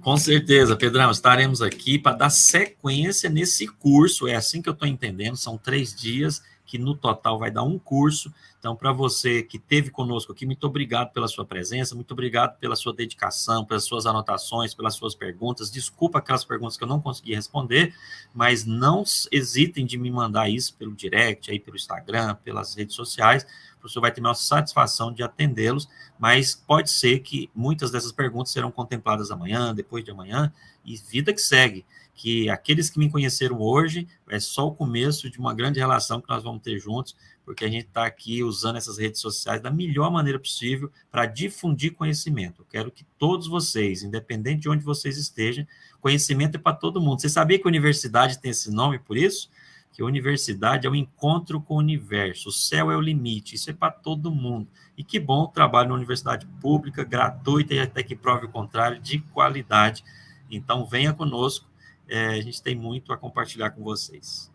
Com certeza, Pedrão, estaremos aqui para dar sequência nesse curso, é assim que eu estou entendendo, são 3 dias, que no total vai dar um curso. Então, para você que esteve conosco aqui, muito obrigado pela sua presença, muito obrigado pela sua dedicação, pelas suas anotações, pelas suas perguntas. Desculpa aquelas perguntas que eu não consegui responder, mas não hesitem de me mandar isso pelo direct, aí pelo Instagram, pelas redes sociais. O professor vai ter a nossa satisfação de atendê-los, mas pode ser que muitas dessas perguntas serão contempladas amanhã, depois de amanhã, e vida que segue. Que aqueles que me conheceram hoje é só o começo de uma grande relação que nós vamos ter juntos, porque a gente está aqui usando essas redes sociais da melhor maneira possível para difundir conhecimento. Eu quero que todos vocês, independente de onde vocês estejam, conhecimento é para todo mundo. Você sabia que a universidade tem esse nome por isso? Que a universidade é o encontro com o universo, o céu é o limite, isso é para todo mundo. E que bom o trabalho na universidade pública, gratuita e até que prove o contrário, de qualidade. Então, venha conosco. A gente tem muito a compartilhar com vocês.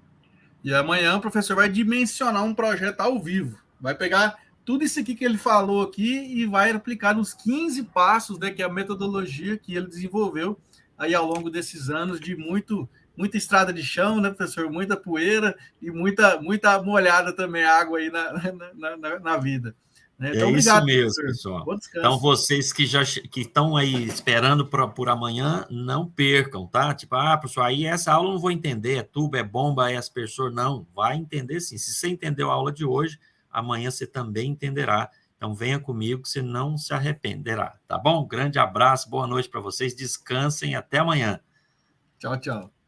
E amanhã o professor vai dimensionar um projeto ao vivo. Vai pegar tudo isso aqui que ele falou aqui e vai aplicar nos 15 passos, né, que é a metodologia que ele desenvolveu aí ao longo desses anos de muita estrada de chão, né, professor? Muita poeira e muita molhada também, água aí na vida. Então, obrigado, isso mesmo, professor. Pessoal. Bom descanso. Então, vocês que estão aí esperando por amanhã, não percam, tá? Tipo, professor, aí essa aula eu não vou entender, é tubo, é bomba, é aspersor. Não, vai entender sim. Se você entendeu a aula de hoje, amanhã você também entenderá. Então, venha comigo que você não se arrependerá, tá bom? Grande abraço, boa noite para vocês, descansem, até amanhã. Tchau, tchau.